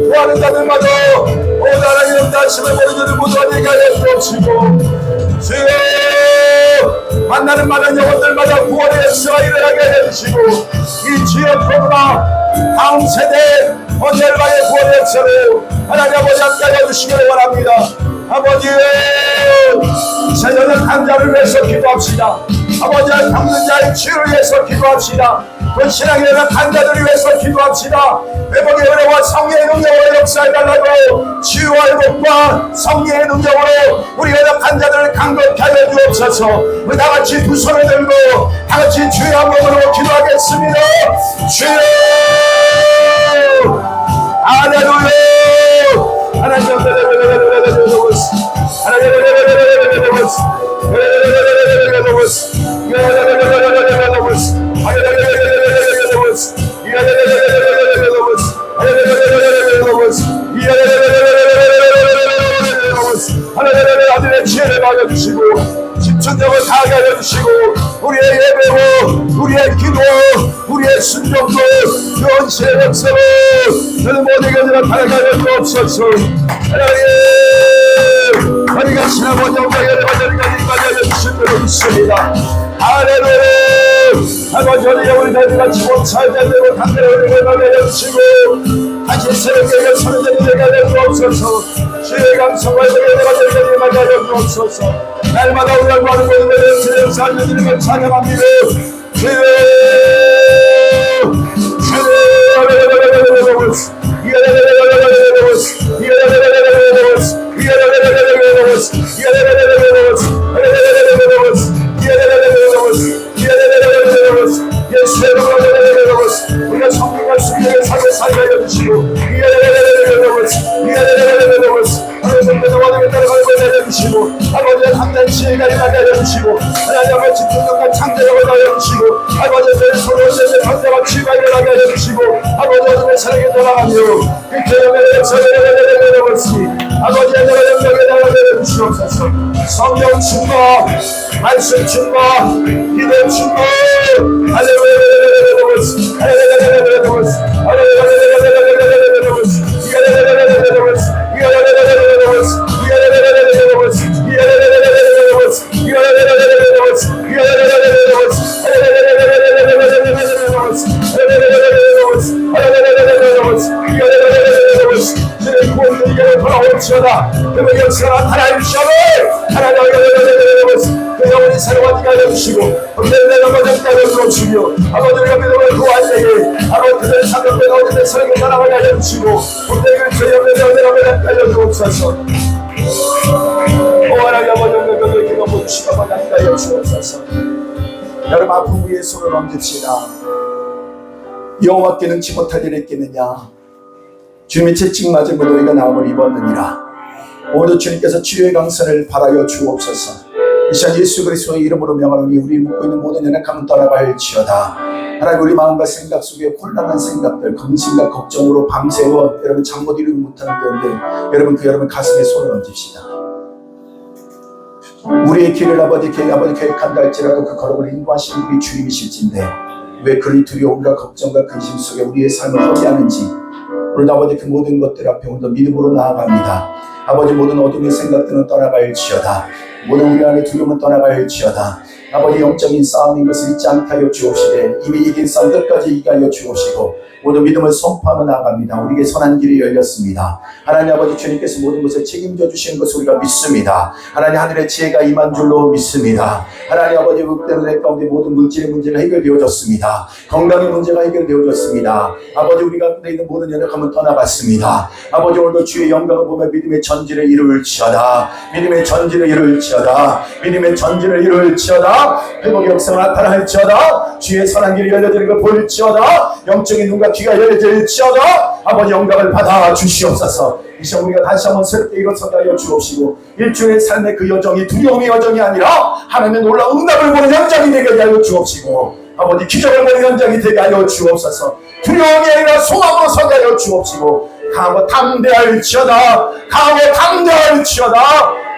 구하는 자들마다 하나님 다심을 모르는 자들 모두 되게 하여 주옵시고 주여 만나는 많은 영혼들마다 구원의 역사가 일어나게 해주시고 이 주여 코로나 다음 세대 언jel과의 구원의 역사를 하나님 아버지 함께 해주시기를 원합니다. 아버지 세상의 간자를 위해서 기도합시다. 아버지 병든 자의 치유를 위해서 기도합시다. 그 신앙에 대한 간자들을 위해서 기도합시다. 회복의 은혜와 성령의 능력으로 역사해달라고 치유와 회복과 성령의 능력으로 우리가 간자들을 강력히 하여 주옵소서. 우리 다같이 두 손을 들고 다같이 주의 한 몸으로 기도하겠습니다. 주여 할렐루야 하나님 아들의 지혜를 받아주시고 집중력을 다하게 하여주시고 우리의 예배로 우리의 기도 우리의 순종도 현실의 역사로 저는 모든 것들을 바라게 하여 주옵소서. 하나님 우리가 지나고 영광의 받으리까지 하여 주신 대로 믿습니다. 할렐루야. 아버지 우리 자들같이 몸살자 되고 담대히 우리를 가게 해주시고 다시 새롭게 서는 자들이 되게 하여 주옵소서. 주의 감성과 의를 받으리까지 하여 주옵소서. 날마다 우리가 구하는 모든 것을 주의 역사하여 주님을 찬양합니다. 주여 우리가 성령과 순종의 삶을 살게 하여 주시고 하나님의 따라가는 것을 알려주시고 아버지의 담대한 지혜가 임하게 하여주시고 하나님의 집중력과 창조력을 하여주시고 아버지의 소로의 현대와 치유가 일어나게 하여주시고 아버지 어둠의 사랑에 돌아가며 빛의 역사를 내려버리시 아버지의 영광에 나가게 주시옵소서. 성령 충만 말씀 충만 기도 충만 할렐루야 그의 역사가 하나님시오를 그 영혼이 새로운 이가 해주시고 은혜를 넘어졌게 하여주시며 아버지가 믿음을 구할 때에 아버지 그들의 상급에 어디든 서로에게 나아가게 하여주시고 우리에게 주의 은혜를 넘어졌게 하여주옵소서. 하나님 아버지 은혜를 기도 모두시고 받게 하여주옵소서. 여러분 아픈 위에 손을 얹읍시다. 여호와께 능치 못할 일이 있겠느냐. 주님의 채찍 맞은 너희가 나음을 입었느니라. 오늘도 주님께서 치유의 강선을 바라여 주옵소서. 이 시간 예수 그리스도의 이름으로 명하노니 우리 묵고 있는 모든 연약함은 떠나갈지어다. 하나님 우리 마음과 생각 속에 혼란한 생각들 근심과 걱정으로 밤새워 여러분 잠 못 이루지 못하는 때인데 여러분 그 여러분 가슴에 손을 얹읍시다. 우리의 길을 아버지 계획한다 할지라도 그 걸음을 인도하시는 우리 주님이실진데 왜 그리 두려움과 걱정과 근심 속에 우리의 삶을 허비하는지 오늘도 아버지 그 모든 것들 앞에 오늘도 믿음으로 나아갑니다. 아버지 모든 어둠의 생각들은 떠나갈지어다. 모든 우리 안에 두려움은 떠나갈지어다. 아버지 영적인 싸움인 것을 잊지 않게 하여 주옵시되 이미 이긴 싸움 끝까지 이기게 하여 주옵시고 모든 믿음을 선포하며 나아갑니다. 우리에게 선한 길이 열렸습니다. 하나님 아버지 주님께서 모든 것을 책임져 주시는 것을 우리가 믿습니다. 하나님 하늘의 지혜가 임한 줄로 믿습니다. 하나님 아버지 때문에 가운데 모든 물질의 문제가 해결되어졌습니다. 건강의 문제가 해결되어졌습니다. 아버지 우리 가운데 있는 모든 연약함은 떠나갔습니다. 아버지 오늘도 주의 영광을 보며 믿음의 전진을 이룰지어다. 믿음의 전진을 이룰지어다. 믿음의 전진을 이룰지어다. 회복의 역사가 나타날지어다. 주의 선한 길이 열려지는 걸 볼지어다. 영적인 눈과 귀가 열려질지어다. 아버지 영광을 받아 주시옵소서. 이 시간 우리가 다시 한번 새롭게 일어서게 하여 주옵시고 일주일의 삶의 그 여정이 두려움의 여정이 아니라 하나님의 놀라운 응답을 보는 현장이 되게 하여 주옵시고 아버지 기적을 보는 현장이 되게 하여 주옵소서. 두려움이 아니라 소망으로 서게 하여 주옵시고 강하고 담대할지어다. 강하고 담대할지어다.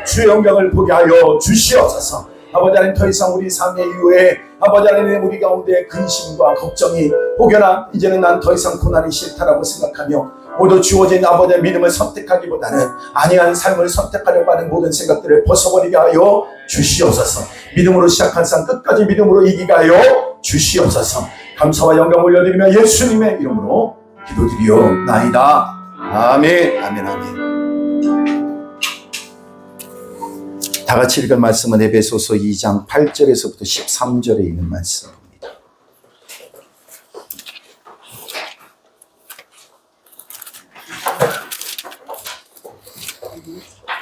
주의 영광을 보게 하여 주시옵소서. 아버지 하나님 더 이상 우리 삶의 이후에 아버지 하나님, 우리 가운데 근심과 걱정이 혹여나 이제는 난 더 이상 고난이 싫다라고 생각하며 모두 주어진 아버지의 믿음을 선택하기보다는 아니한 삶을 선택하려고 하는 모든 생각들을 벗어버리게 하여 주시옵소서. 믿음으로 시작한 삶 끝까지 믿음으로 이기게 하여 주시옵소서. 감사와 영광 올려드리며 예수님의 이름으로 기도드리옵나이다. 아멘. 아멘. 아멘. 다 같이 읽은 말씀은 에베소서 2장 8절에서부터 13절에 있는 말씀입니다.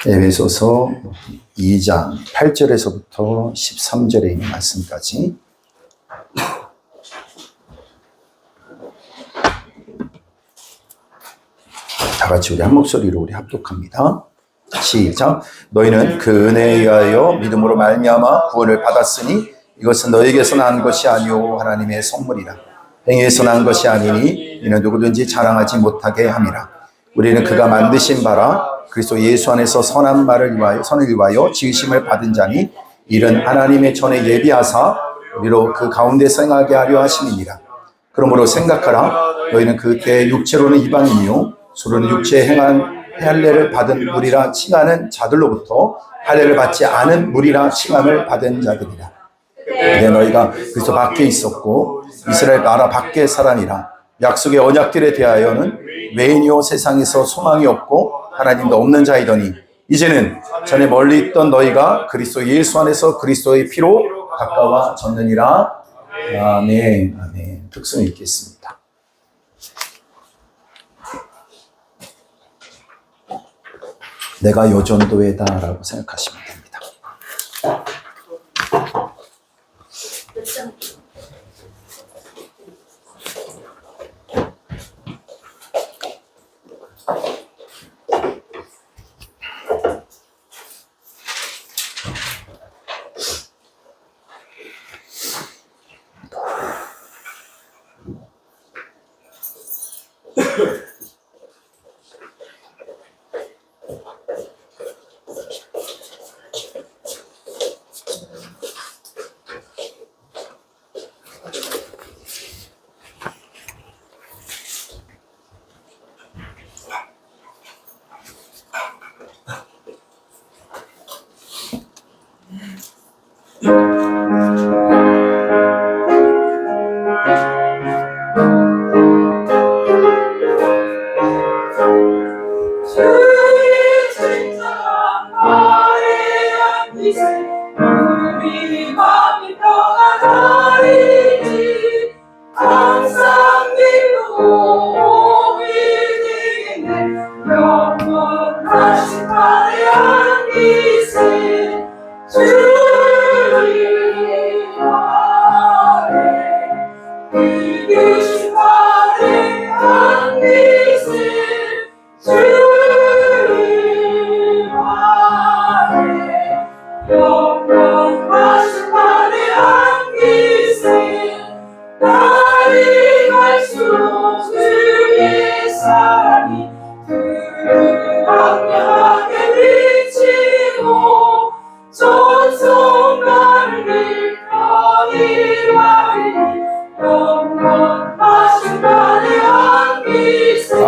에베소서 2장 8절에서부터 13절에 있는 말씀까지 다 같이 우리 한 목소리로 우리 합독합니다. 시작. 너희는 그 은혜에 의하여 믿음으로 말미암아 구원을 받았으니 이것은 너희에게서 난 것이 아니오 하나님의 선물이라. 행위에서 난 것이 아니니 이는 누구든지 자랑하지 못하게 함이라. 우리는 그가 만드신 바라 그리스도 예수 안에서 선한 말을 위하여 선을 위하여 지으심을 받은 자니 이는 하나님의 전에 예비하사 우리로 그 가운데 생하게 하려 하심이니라. 그러므로 생각하라. 너희는 그때 육체로는 이방인이요 서로는 육체에 행한 할례를 받은 무리라 칭하는 자들로부터 할례를 받지 않은 무리라 칭함을 받은 자들이라. 이제 너희가 그리스도 밖에 있었고 이스라엘 나라 밖의 사람이라. 약속의 언약들에 대하여는 외인이요 세상에서 소망이 없고 하나님도 없는 자이더니 이제는 전에 멀리 있던 너희가 그리스도 예수 안에서 그리스도의 피로 가까워졌느니라. 아멘. 아멘. 특성 읽겠습니다. 내가 요 정도에다라고 생각하시면 됩니다.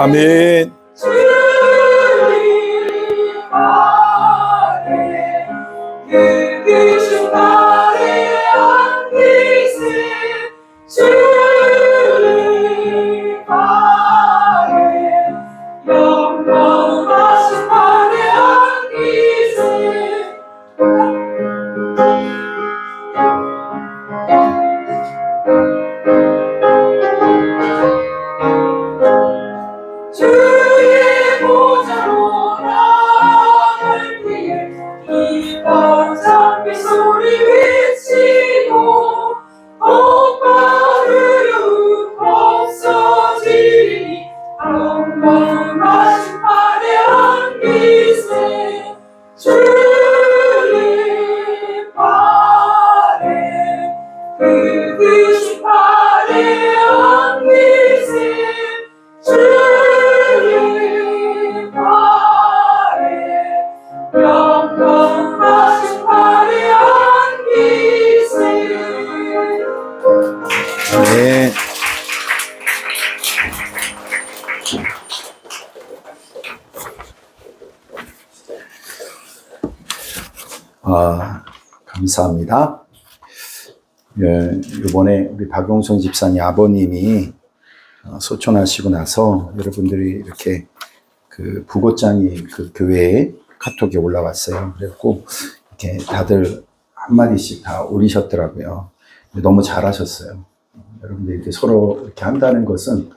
아멘. 감사합니다. 예, 이번에 우리 박용성 집사님 아버님이 소천하시고 나서 여러분들이 이렇게 그 부고장이 그 교회에 카톡에 올라왔어요. 그래갖고 이렇게 다들 한마디씩 다 올리셨더라고요. 너무 잘하셨어요. 여러분들 이렇게 서로 이렇게 한다는 것은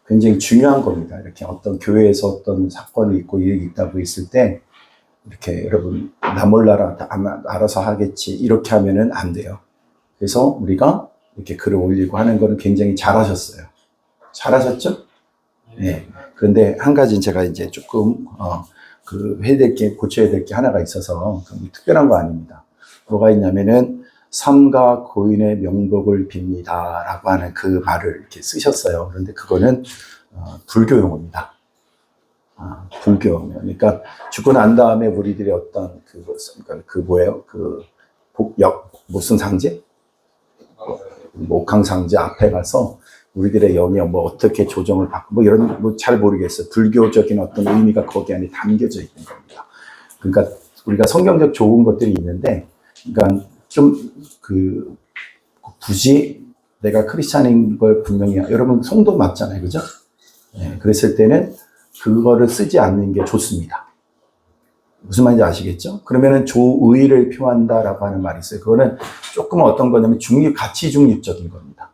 굉장히 중요한 겁니다. 이렇게 어떤 교회에서 어떤 사건이 있고 일이 있다고 했을 때 이렇게 여러분 나 몰라라 알아서 하겠지 이렇게 하면은 안 돼요. 그래서 우리가 이렇게 글을 올리고 하는 거는 굉장히 잘하셨어요. 잘하셨죠? 네. 그런데 한 가지는 제가 이제 조금 해야 될 게 고쳐야 될 게 하나가 있어서 특별한 거 아닙니다. 뭐가 있냐면은 삼가 고인의 명복을 빕니다 라고 하는 그 말을 이렇게 쓰셨어요. 그런데 그거는 불교 용어입니다. 불교 용어. 그러니까 죽고 난 다음에 우리들의 어떤 그 뭐예요? 그 복역 무슨 상제? 목항상제 앞에 가서 우리들의 영이 뭐 어떻게 조정을 받고 뭐 이런 뭐 잘 모르겠어요. 불교적인 어떤 의미가 거기 안에 담겨져 있는 겁니다. 그러니까 우리가 성경적 좋은 것들이 있는데, 그러니까 좀 굳이 내가 크리스찬인 걸 분명히 여러분 성도 맞잖아요, 그죠? 네, 그랬을 때는 그거를 쓰지 않는 게 좋습니다. 무슨 말인지 아시겠죠? 그러면은 조의를 표한다라고 하는 말이 있어요. 그거는 조금 어떤 거냐면 가치 중립적인 겁니다.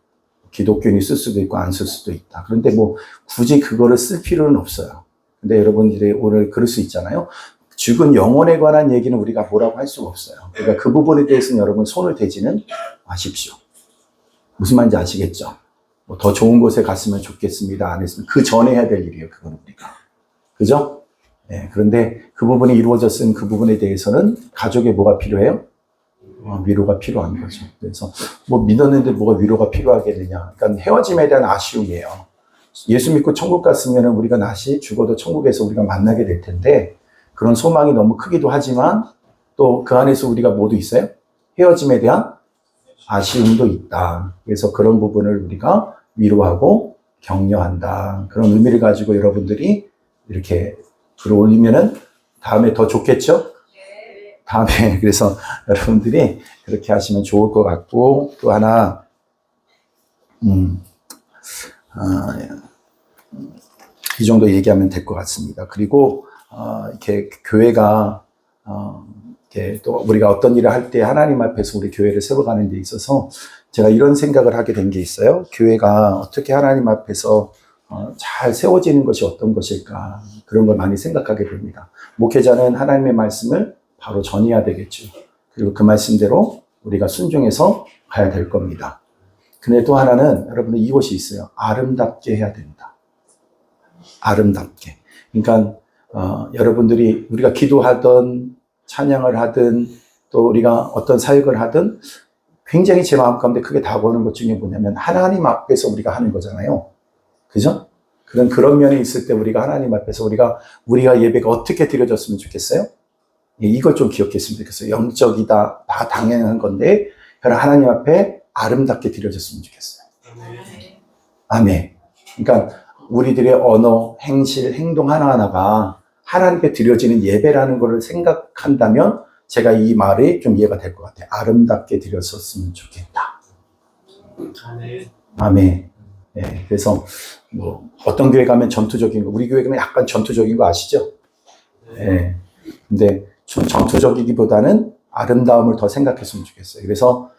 기독교인이 쓸 수도 있고 안 쓸 수도 있다. 그런데 뭐 굳이 그거를 쓸 필요는 없어요. 근데 여러분들이 오늘 그럴 수 있잖아요. 죽은 영혼에 관한 얘기는 우리가 뭐라고 할 수가 없어요. 그러니까 그 부분에 대해서는 여러분 손을 대지는 마십시오. 무슨 말인지 아시겠죠? 뭐 더 좋은 곳에 갔으면 좋겠습니다. 안 했으면 그 전에 해야 될 일이에요. 그건 우리가. 그죠? 네, 그런데 그 부분이 이루어졌은 그 부분에 대해서는 가족에 뭐가 필요해요? 위로가 필요한 거죠. 그래서 뭐 믿었는데 뭐가 위로가 필요하겠느냐. 그러니까 헤어짐에 대한 아쉬움이에요. 예수 믿고 천국 갔으면 우리가 다시 죽어도 천국에서 우리가 만나게 될 텐데 그런 소망이 너무 크기도 하지만 또 그 안에서 우리가 뭐도 있어요? 헤어짐에 대한 아쉬움도 있다. 그래서 그런 부분을 우리가 위로하고 격려한다. 그런 의미를 가지고 여러분들이 이렇게 글을 올리면은 다음에 더 좋겠죠? 다음에 그래서 여러분들이 그렇게 하시면 좋을 것 같고 또 하나 이 정도 얘기하면 될 것 같습니다. 그리고 이렇게 교회가 이렇게 또 우리가 어떤 일을 할 때 하나님 앞에서 우리 교회를 세워가는 데 있어서 제가 이런 생각을 하게 된 게 있어요. 교회가 어떻게 하나님 앞에서 잘 세워지는 것이 어떤 것일까 그런 걸 많이 생각하게 됩니다. 목회자는 하나님의 말씀을 바로 전해야 되겠죠. 그리고 그 말씀대로 우리가 순종해서 가야 될 겁니다. 근데 또 하나는 여러분들 이것이 있어요. 아름답게 해야 된다. 아름답게. 그러니까 여러분들이 우리가 기도하든 찬양을 하든 또 우리가 어떤 사역을 하든 굉장히 제 마음 가운데 크게 다가오는 것 중에 뭐냐면 하나님 앞에서 우리가 하는 거잖아요. 그죠? 그런 면이 있을 때 우리가 하나님 앞에서 우리가 예배가 어떻게 드려졌으면 좋겠어요? 이걸 좀 기억했으면 좋겠어요. 영적이다, 다 당연한 건데 하나님 앞에 아름답게 드려졌으면 좋겠어요. 아멘. 그러니까 우리들의 언어, 행실, 행동 하나하나가 하나님께 드려지는 예배라는 것을 생각한다면 제가 이 말이 좀 이해가 될 것 같아요. 아름답게 드렸었으면 좋겠다. 아멘. 네, 그래서 뭐 어떤 교회 가면 전투적인 거, 우리 교회 가면 약간 전투적인 거 아시죠? 네. 근데 좀 전투적이기보다는 아름다움을 더 생각했으면 좋겠어요. 그래서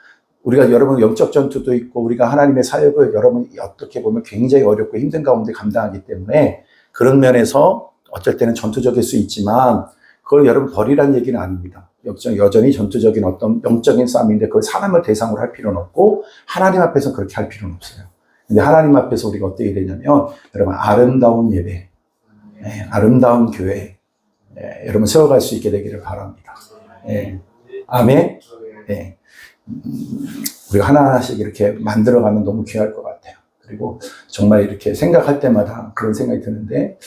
우리가 여러분 영적 전투도 있고 우리가 하나님의 사역을 여러분이 어떻게 보면 굉장히 어렵고 힘든 가운데 감당하기 때문에 그런 면에서 어쩔 때는 전투적일 수 있지만 그걸 여러분 버리라는 얘기는 아닙니다. 여전히 전투적인 어떤 영적인 싸움인데 그걸 사람을 대상으로 할 필요는 없고 하나님 앞에서 그렇게 할 필요는 없어요. 근데 하나님 앞에서 우리가 어떻게 되냐면 여러분 아름다운 예배, 아름다운 교회 여러분 세워갈 수 있게 되기를 바랍니다. 아멘. 우리가 하나하나씩 이렇게 만들어가면 너무 귀할 것 같아요. 그리고 정말 이렇게 생각할 때마다 그런 생각이 드는데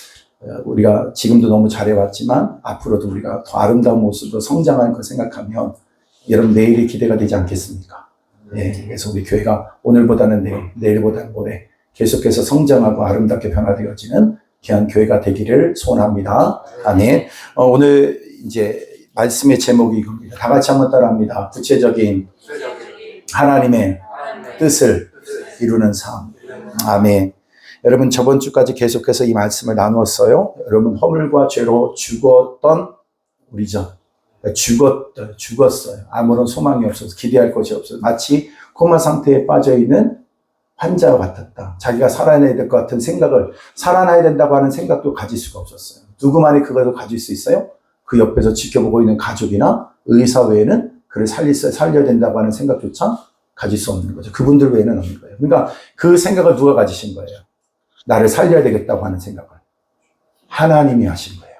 우리가 지금도 너무 잘해왔지만 앞으로도 우리가 더 아름다운 모습으로 성장하는 걸 생각하면 여러분 내일이 기대가 되지 않겠습니까? 그래서 우리 교회가 오늘보다는 내일보다는 모레 계속해서 성장하고 아름답게 변화되어지는 귀한 교회가 되기를 소원합니다. 아멘. 오늘 이제 말씀의 제목이 이겁니다. 다 같이 한번 따라합니다. 구체적인 하나님의 뜻을 이루는 삶. 아멘. 여러분 저번 주까지 계속해서 이 말씀을 나누었어요. 여러분 허물과 죄로 죽었던 우리죠. 죽었어요. 아무런 소망이 없어서 기대할 것이 없어서 마치 코마 상태에 빠져있는 환자와 같았다. 자기가 살아나야 될 것 같은 생각을 살아나야 된다고 하는 생각도 가질 수가 없었어요. 누구만이 그것을 가질 수 있어요? 그 옆에서 지켜보고 있는 가족이나 의사 외에는 그를 살려야 된다고 하는 생각조차 가질 수 없는 거죠. 그분들 외에는 없는 거예요. 그러니까 그 생각을 누가 가지신 거예요? 나를 살려야 되겠다고 하는 생각을 하나님이 하신 거예요.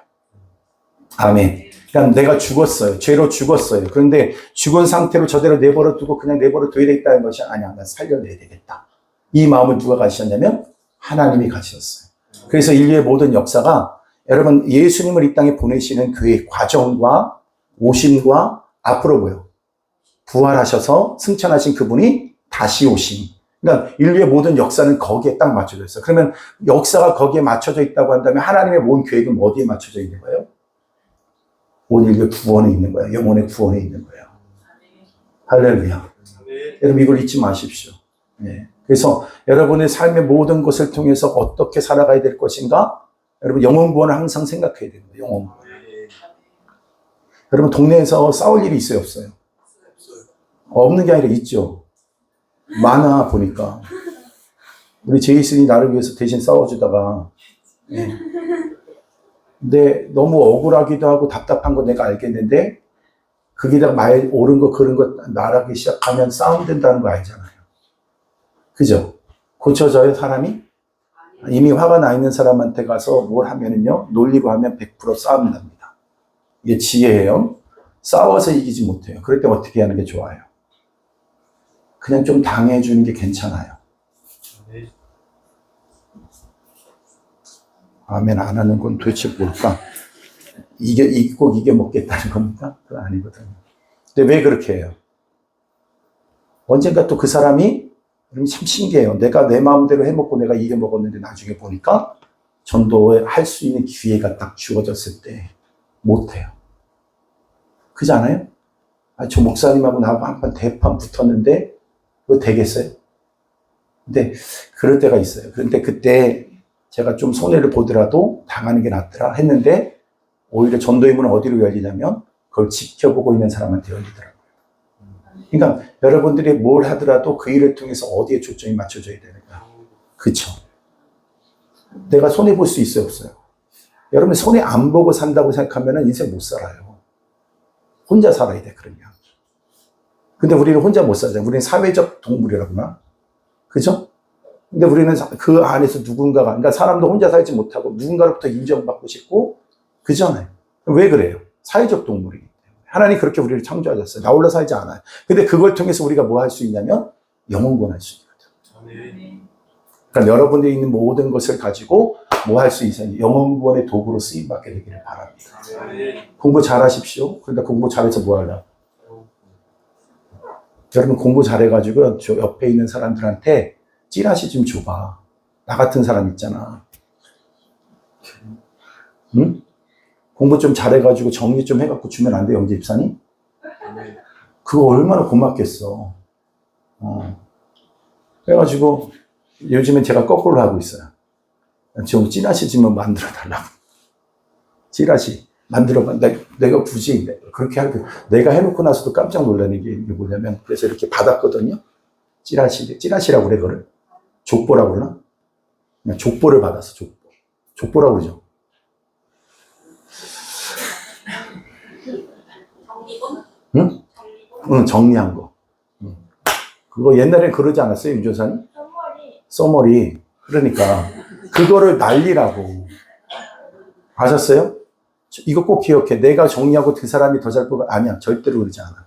아멘. 그러니까 내가 죽었어요. 죄로 죽었어요. 그런데 죽은 상태로 저대로 내버려 두고 그냥 내버려 둬야 되겠다는 것이 아니야. 난 살려내야 되겠다. 이 마음을 누가 가지셨냐면 하나님이 가지셨어요. 그래서 인류의 모든 역사가 여러분 예수님을 이 땅에 보내시는 그의 과정과 오심과 앞으로 보여. 부활하셔서 승천하신 그분이 다시 오심. 그러니까 인류의 모든 역사는 거기에 딱 맞춰져 있어요. 그러면 역사가 거기에 맞춰져 있다고 한다면 하나님의 모든 계획은 어디에 맞춰져 있는 거예요? 온 인류의 구원에 있는 거예요. 영혼의 구원에 있는 거예요. 할렐루야. 여러분 이걸 잊지 마십시오. 네. 그래서 여러분의 삶의 모든 것을 통해서 어떻게 살아가야 될 것인가? 여러분 영혼 구원을 항상 생각해야 됩니다. 영혼 구원. 여러분 동네에서 싸울 일이 있어요, 없어요? 없는 게 아니라 있죠. 많아 보니까. 우리 제이슨이 나를 위해서 대신 싸워주다가 예. 근데 너무 억울하기도 하고 답답한 거 내가 알겠는데 거기다가 말 옳은 거 그런 거 말하기 시작하면 싸움 된다는 거 알잖아요. 그죠? 고쳐져요 사람이? 이미 화가 나 있는 사람한테 가서 뭘 하면은요 놀리고 하면 100% 싸움이 납니다. 이게 지혜예요. 싸워서 이기지 못해요. 그럴 때 어떻게 하는 게 좋아요? 그냥 좀 당해주는 게 괜찮아요. 아멘 안 하는 건 도대체 뭘까? 꼭 이게 먹겠다는 겁니까? 그건 아니거든요. 근데 왜 그렇게 해요? 언젠가 또 그 사람이 참 신기해요. 내가 내 마음대로 해먹고 내가 이겨 먹었는데 나중에 보니까 전도에 할 수 있는 기회가 딱 주어졌을 때 못해요. 그렇지 않아요? 저 목사님하고 나하고 한판 대판 붙었는데 그거 되겠어요? 근데 그럴 때가 있어요. 그런데 그때 제가 좀 손해를 보더라도 당하는 게 낫더라 했는데 오히려 전도의 문은 어디로 열리냐면 그걸 지켜보고 있는 사람한테 열리더라고요. 그러니까 여러분들이 뭘 하더라도 그 일을 통해서 어디에 초점이 맞춰져야 되는 거야. 그렇죠? 내가 손해 볼 수 있어요, 없어요? 여러분 손해 안 보고 산다고 생각하면 인생 못 살아요. 혼자 살아야 돼, 그러면. 근데 우리는 혼자 못 살잖아요. 우리는 사회적 동물이라구나. 그죠? 근데 우리는 그 안에서 누군가가, 그러니까 사람도 혼자 살지 못하고 누군가로부터 인정받고 싶고, 그잖아요. 왜 그래요? 사회적 동물이기 때문에. 하나님 그렇게 우리를 창조하셨어요. 나 홀로 살지 않아요. 근데 그걸 통해서 우리가 뭐 할 수 있냐면, 영혼구원 할 수 있거든요. 그러니까 여러분들이 있는 모든 것을 가지고 뭐 할 수 있어요? 영혼구원의 도구로 쓰임받게 되기를 바랍니다. 공부 잘 하십시오. 그러니까 공부 잘해서 뭐 하려고? 여러분 공부 잘해가지고 저 옆에 있는 사람들한테 찌라시 좀 줘봐. 나 같은 사람 있잖아. 응? 공부 좀 잘해가지고 정리 좀 해갖고 주면 안 돼, 영재 집사님? 그거 얼마나 고맙겠어. 그래가지고 요즘엔 제가 거꾸로 하고 있어요. 좀 찌라시 좀 만들어 달라고. 찌라시 만들어봐. 내가 굳이 그렇게 하고 내가 해놓고 나서도 깜짝 놀라는 게 뭐냐면 그래서 이렇게 받았거든요. 찌라시라고 그래, 그걸. 족보라고 그러나? 그냥 족보를 받았어, 족보. 족보라고 그러죠. 정리본? 응? 응, 정리한 거. 응. 그거 옛날엔 그러지 않았어요, 유조사님? 써머리. 그러니까 그거를 날리라고. 아셨어요? 이거 꼭 기억해. 내가 정리하고 그 사람이 더 잘 뽑아. 아니야, 절대로 그러지 않아.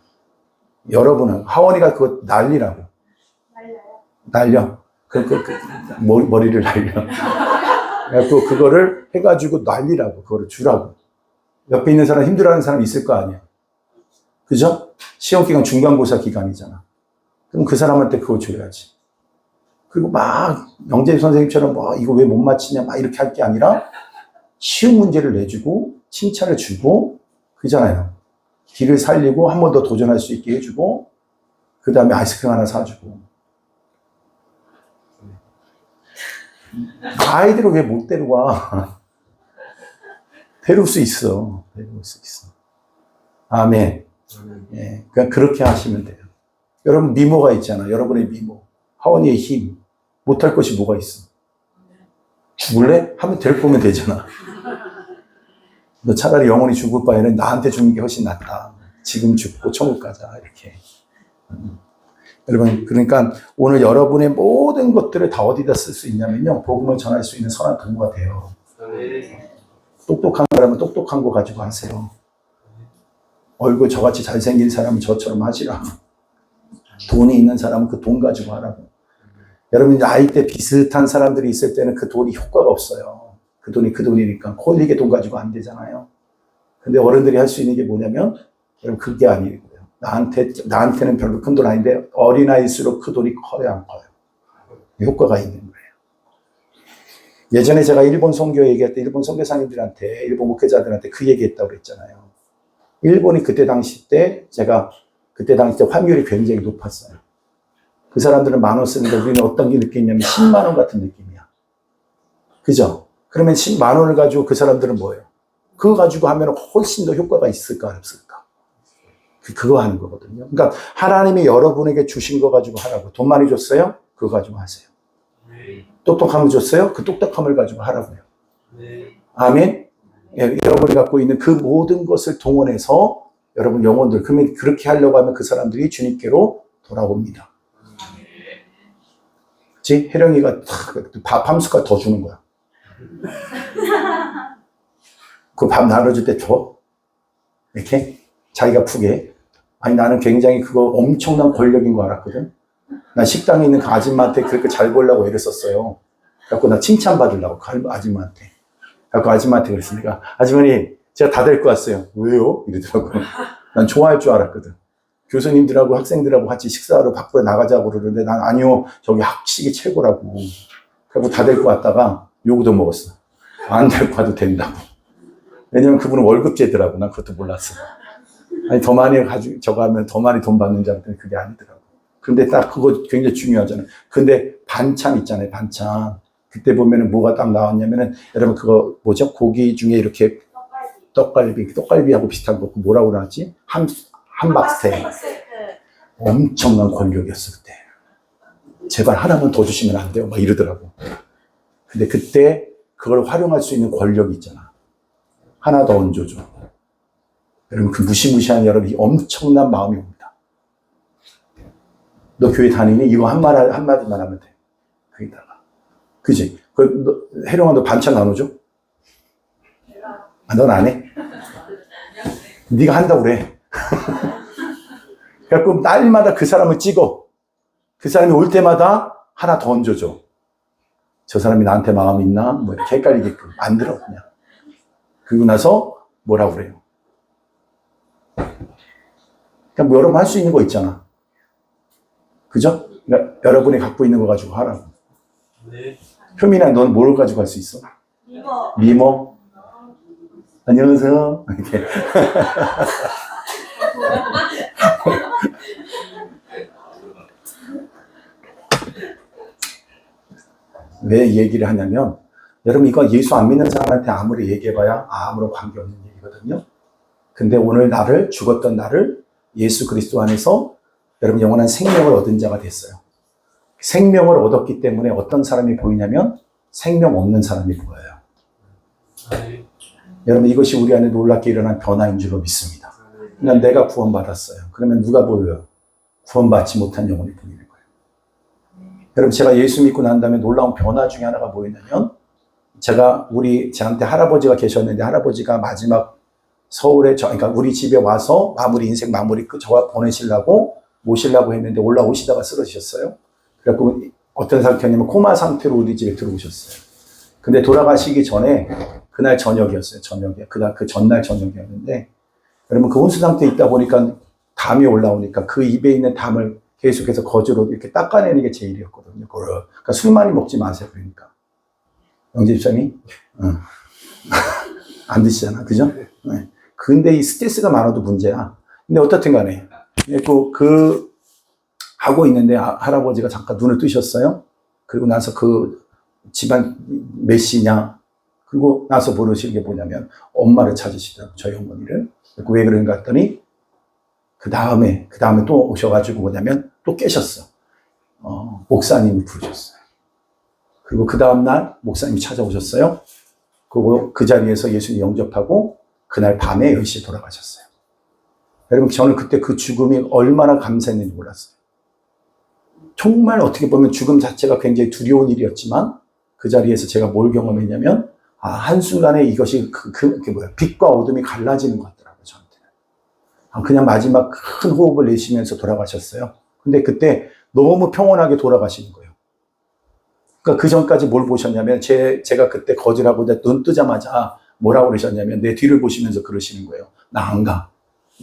여러분은 하원이가 그거 날리라고. 날려. 머리를 날려. 또 그거를 해가지고 날리라고. 그거를 주라고. 옆에 있는 사람 힘들어하는 사람 있을 거 아니야. 그죠? 시험기간 중간고사 기간이잖아. 그럼 그 사람한테 그거 줘야지. 그리고 막 영재 선생님처럼 뭐 이거 왜 못 맞히냐 막 이렇게 할 게 아니라 쉬운 문제를 내주고 칭찬을 주고 그잖아요. 길을 살리고 한 번 더 도전할 수 있게 해주고 그 다음에 아이스크림 하나 사주고. 아이들을 왜 못 데려와? 데려올 수 있어. 데려올 수 있어. 아멘. 예, 그냥 그렇게 하시면 돼요. 여러분 미모가 있잖아. 여러분의 미모. 하원이의 힘. 못할 것이 뭐가 있어? 죽을래? 하면 데리고 오면 되잖아. 너 차라리 영원히 죽을 바에는 나한테 죽는 게 훨씬 낫다. 지금 죽고 천국 가자. 이렇게. 여러분, 그러니까 오늘 여러분의 모든 것들을 다 어디다 쓸 수 있냐면요. 복음을 전할 수 있는 선한 도구가 돼요. 똑똑한 사람은 똑똑한 거 가지고 하세요. 얼굴 저같이 잘생긴 사람은 저처럼 하시라고. 돈이 있는 사람은 그 돈 가지고 하라고. 여러분, 나이 때 비슷한 사람들이 있을 때는 그 돈이 효과가 없어요. 그 돈이 그 돈이니까. 콜리게 돈 가지고 안 되잖아요. 근데 어른들이 할 수 있는 게 뭐냐면, 여러분, 그게 아니고요. 나한테는 별로 큰 돈 아닌데, 어린아이일수록 그 돈이 커야 안 커요. 효과가 있는 거예요. 예전에 제가 일본 선교 얘기할 때, 일본 선교사님들한테, 일본 목회자들한테 그 얘기했다고 그랬잖아요. 일본이 그때 당시 때 환율이 굉장히 높았어요. 그 사람들은 10,000원 쓰는데 우리는 어떤 게 느끼냐면 10만 원 같은 느낌이야. 그죠? 그러면 10만 원을 가지고 그 사람들은 뭐예요? 그거 가지고 하면 훨씬 더 효과가 있을까, 없을까? 그거 하는 거거든요. 그러니까 하나님이 여러분에게 주신 거 가지고 하라고. 돈 많이 줬어요? 그거 가지고 하세요. 똑똑함을 줬어요? 그 똑똑함을 가지고 하라고요. 아멘? 예, 여러분이 갖고 있는 그 모든 것을 동원해서 여러분 영혼들, 그러면 그렇게 하려고 하면 그 사람들이 주님께로 돌아옵니다. 그치? 혜령이가 밥 한 숟갈 더 주는 거야. 그 밥 나눠줄 때 줘. 이렇게 자기가 푸게. 아니 나는 굉장히 그거 엄청난 권력인 거 알았거든. 나 식당에 있는 그 아줌마한테 그렇게 잘 보려고 애를 썼어요. 그래갖고 나 칭찬받으려고 그 아줌마한테. 그래갖고 아줌마한테 그랬으니까 아주머니 제가 다 데리고 왔어요. 왜요? 이러더라고. 난 좋아할 줄 알았거든. 교수님들하고 학생들하고 같이 식사하러 밖으로 나가자고 그러는데 난 아니요. 저기 학식이 최고라고. 그래갖고 다 데리고 왔다가 요구도 먹었어. 안 데리고 와도 된다고. 왜냐면 그분은 월급제더라고. 난 그것도 몰랐어. 아니 더 많이 가지고 저거 하면 더 많이 돈 받는 줄 알았더니 그게 아니더라고. 근데 딱 그거 굉장히 중요하잖아요. 근데 반찬 있잖아요. 반찬. 그때 보면은 뭐가 딱 나왔냐면은 여러분 그거 뭐죠? 고기 중에 이렇게 떡갈비하고 비슷한 거 뭐라고 그러지? 함박스테이크. 엄청난 권력이었어 그때. 제발 하나만 더 주시면 안 돼요? 막 이러더라고. 근데 그때 그걸 활용할 수 있는 권력이 있잖아. 하나 더 얹어줘. 여러분 그 무시무시한 여러분이 엄청난 마음이 옵니다. 너 교회 다니니? 이거 한마디만 하면 돼. 거기다가. 그지? 혜령아 너 반찬 나눠줘? 아, 넌 안 해? 네가 한다고 그래. 그래갖고 날마다 그 사람을 찍어. 그 사람이 올 때마다 하나 더 얹어줘. 저 사람이 나한테 마음이 있나? 뭐 이렇게 헷갈리게끔 만들어 그냥. 그리고 나서 뭐라고 그래요? 그냥 뭐 여러분 할 수 있는 거 있잖아. 그죠? 그러니까 여러분이 갖고 있는 거 가지고 하라고. 네. 효민아, 넌 뭘 가지고 할 수 있어? 미모. 안녕하세요. 이렇게. 왜 얘기를 하냐면, 여러분 이거 예수 안 믿는 사람한테 아무리 얘기해봐야 아무런 관계없는 얘기거든요. 근데 오늘 죽었던 나를 예수 그리스도 안에서 여러분 영원한 생명을 얻은 자가 됐어요. 생명을 얻었기 때문에 어떤 사람이 보이냐면 생명 없는 사람이 보여요. 여러분 이것이 우리 안에 놀랍게 일어난 변화인 줄로 믿습니다. 그러니까 내가 구원받았어요. 그러면 누가 보여요? 구원받지 못한 영혼이 보이는 거예요. 여러분 제가 예수 믿고 난 다음에 놀라운 변화 중에 하나가 뭐였냐면 저한테 할아버지가 계셨는데 할아버지가 마지막 서울에 그러니까 우리 집에 와서 인생 마무리 저와 모시려고 했는데 올라오시다가 쓰러지셨어요. 그래갖고 어떤 상태였냐면 코마 상태로 우리 집에 들어오셨어요. 근데 돌아가시기 전에 그날 저녁이었어요. 그 전날 저녁이었는데 여러분 그 혼수 상태에 있다 보니까 담이 올라오니까 그 입에 있는 담을 계속해서 거즈로 이렇게 닦아내는 게 제일이었거든요. 그러니까 술 많이 먹지 마세요. 그러니까. 영재 집사님? 안 드시잖아. 그죠? 네. 근데 이 스트레스가 많아도 문제야. 근데 어떻든 간에 하고 있는데 할아버지가 잠깐 눈을 뜨셨어요. 그리고 나서 그 집안 몇 시냐, 그리고 나서 모르시는 게 뭐냐면 엄마를 찾으시더라고요. 저희 어머니를. 왜 그런가 했더니 그 다음에 또 오셔가지고 뭐냐면 또 깨셨어. 목사님이 부르셨어요. 그리고 그 다음날 목사님이 찾아오셨어요. 그리고 그 자리에서 예수님 영접하고 그날 밤에 10시에 돌아가셨어요. 여러분, 저는 그때 그 죽음이 얼마나 감사했는지 몰랐어요. 정말 어떻게 보면 죽음 자체가 굉장히 두려운 일이었지만 그 자리에서 제가 뭘 경험했냐면 한순간에 이것이 빛과 어둠이 갈라지는 것 같더라고요, 저한테는. 그냥 마지막 큰 호흡을 내쉬면서 돌아가셨어요. 근데 그때 너무 평온하게 돌아가시는 거예요. 그러니까 그 전까지 뭘 보셨냐면 제가 그때 거절하고 눈 뜨자마자 뭐라고 그러셨냐면 내 뒤를 보시면서 그러시는 거예요. 나 안 가.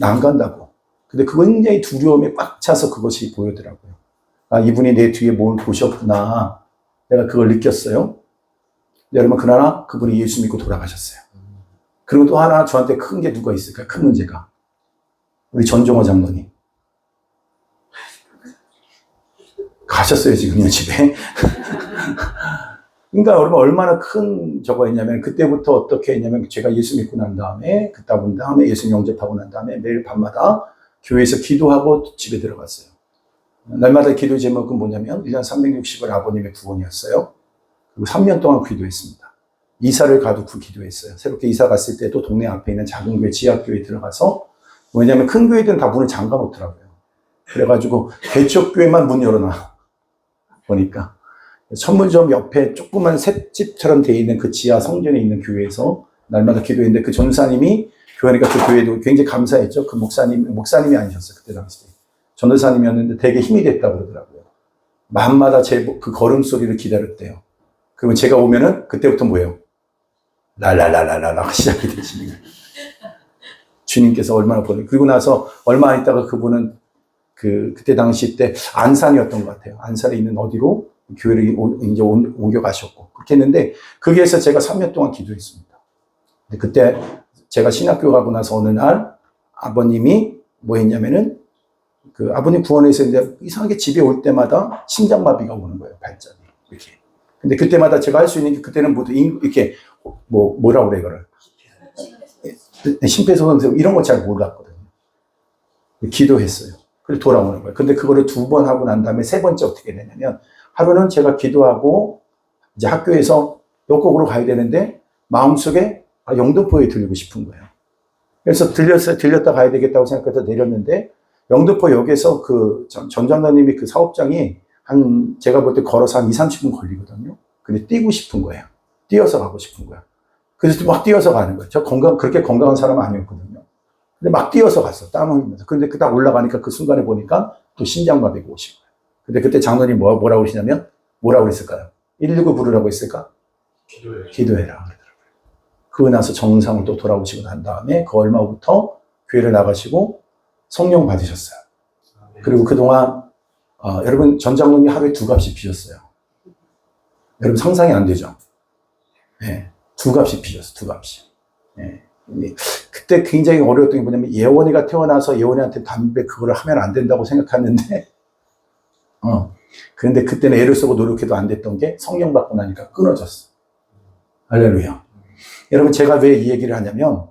나 안 간다고. 근데 그 굉장히 두려움에 꽉 차서 그것이 보이더라고요. 이분이 내 뒤에 뭘 보셨구나. 내가 그걸 느꼈어요. 여러분, 그러나 그분이 예수 믿고 돌아가셨어요. 그리고 또 하나 저한테 큰 게 누가 있을까요? 큰 문제가. 우리 전종호 장로님. 가셨어요, 지금요, 집에. 그러니까 여러분, 얼마나 큰 저거였냐면, 그때부터 어떻게 했냐면, 제가 예수 믿고 난 다음에, 본 다음에 예수 영접하고 난 다음에 매일 밤마다 교회에서 기도하고 집에 들어갔어요. 날마다 기도 제목은 뭐냐면 1년 360일 아버님의 구원이었어요. 그리고 3년 동안 기도했습니다. 이사를 가두고 기도했어요. 새롭게 이사 갔을 때도 동네 앞에 있는 작은 교회, 지하교회에 들어가서, 왜냐면 큰 교회들은 다 문을 잠가 놓더라고요. 그래가지고 개척교회만 문 열어놔 보니까 천문점 옆에 조그만 셋집처럼 돼 있는 그 지하 성전에 있는 교회에서 날마다 기도했는데, 그 전사님이 교회니까 그 교회도 굉장히 감사했죠. 그 목사님이 아니셨어요. 그때 당시에. 전도사님이었는데 되게 힘이 됐다고 그러더라고요. 밤마다 그 걸음소리를 기다렸대요. 그리고 제가 오면은 그때부터 뭐예요? 랄랄랄랄랄라 시작이 되시는 거예요. 주님께서 얼마나 보내. 그리고 나서 얼마 안 있다가 그분은 그때 당시 때 안산이었던 것 같아요. 안산에 있는 어디로 교회를 이제 옮겨 가셨고 그렇게 했는데, 거기에서 제가 3년 동안 기도했습니다. 근데 그때 제가 신학교 가고 나서 어느 날 아버님이 뭐 했냐면은 그 아버님 구원해서 이제 이상하게 집에 올 때마다 심장마비가 오는 거예요, 발작이. 이렇게. 근데 그때마다 제가 할 수 있는 게, 그때는 모두 이렇게 뭐라고 그래, 이거를. 심폐소생술 이런 거 잘 몰랐거든요. 기도했어요. 그래서 돌아오는 거예요. 근데 그거를 2번 하고 난 다음에 3번째 어떻게 되냐면, 하루는 제가 기도하고 이제 학교에서 역곡으로 가야 되는데 마음속에 영등포에 들리고 싶은 거예요. 그래서 들렸다 가야 되겠다고 생각해서 내렸는데, 영등포역에서 그 전장로님이 그 사업장이 제가 볼 때 걸어서 한 2-30분 걸리거든요. 근데 뛰고 싶은 거예요. 뛰어서 가고 싶은 거야. 그래서 막 뛰어서 가는 거예요. 저 그렇게 건강한 사람 아니었거든요. 근데 막 뛰어서 갔어. 땀 흘리면서. 근데 딱 올라가니까 그 순간에 보니까 또 심장마비가 오신 거예요. 근데 그때 장로님 뭐라고 하시냐면, 뭐라고 그랬을까요? 119 부르라고 했을까? 기도해라. 그러더라고요. 그러고 나서 정상으로 또 돌아오시고 난 다음에 그 얼마 후부터 교회를 나가시고 성령 받으셨어요. 그리고 그동안 여러분, 전장로님이 하루에 2값씩 피셨어요. 여러분 상상이 안 되죠? 네, 2값씩 피셨어요. 2값씩. 네. 그때 굉장히 어려웠던 게 뭐냐면, 예원이가 태어나서 예원이한테 담배 그거를 하면 안 된다고 생각했는데, 그런데 그때는 애를 쓰고 노력해도 안 됐던 게 성령 받고 나니까 끊어졌어. 할렐루야. 여러분, 제가 왜 이 얘기를 하냐면,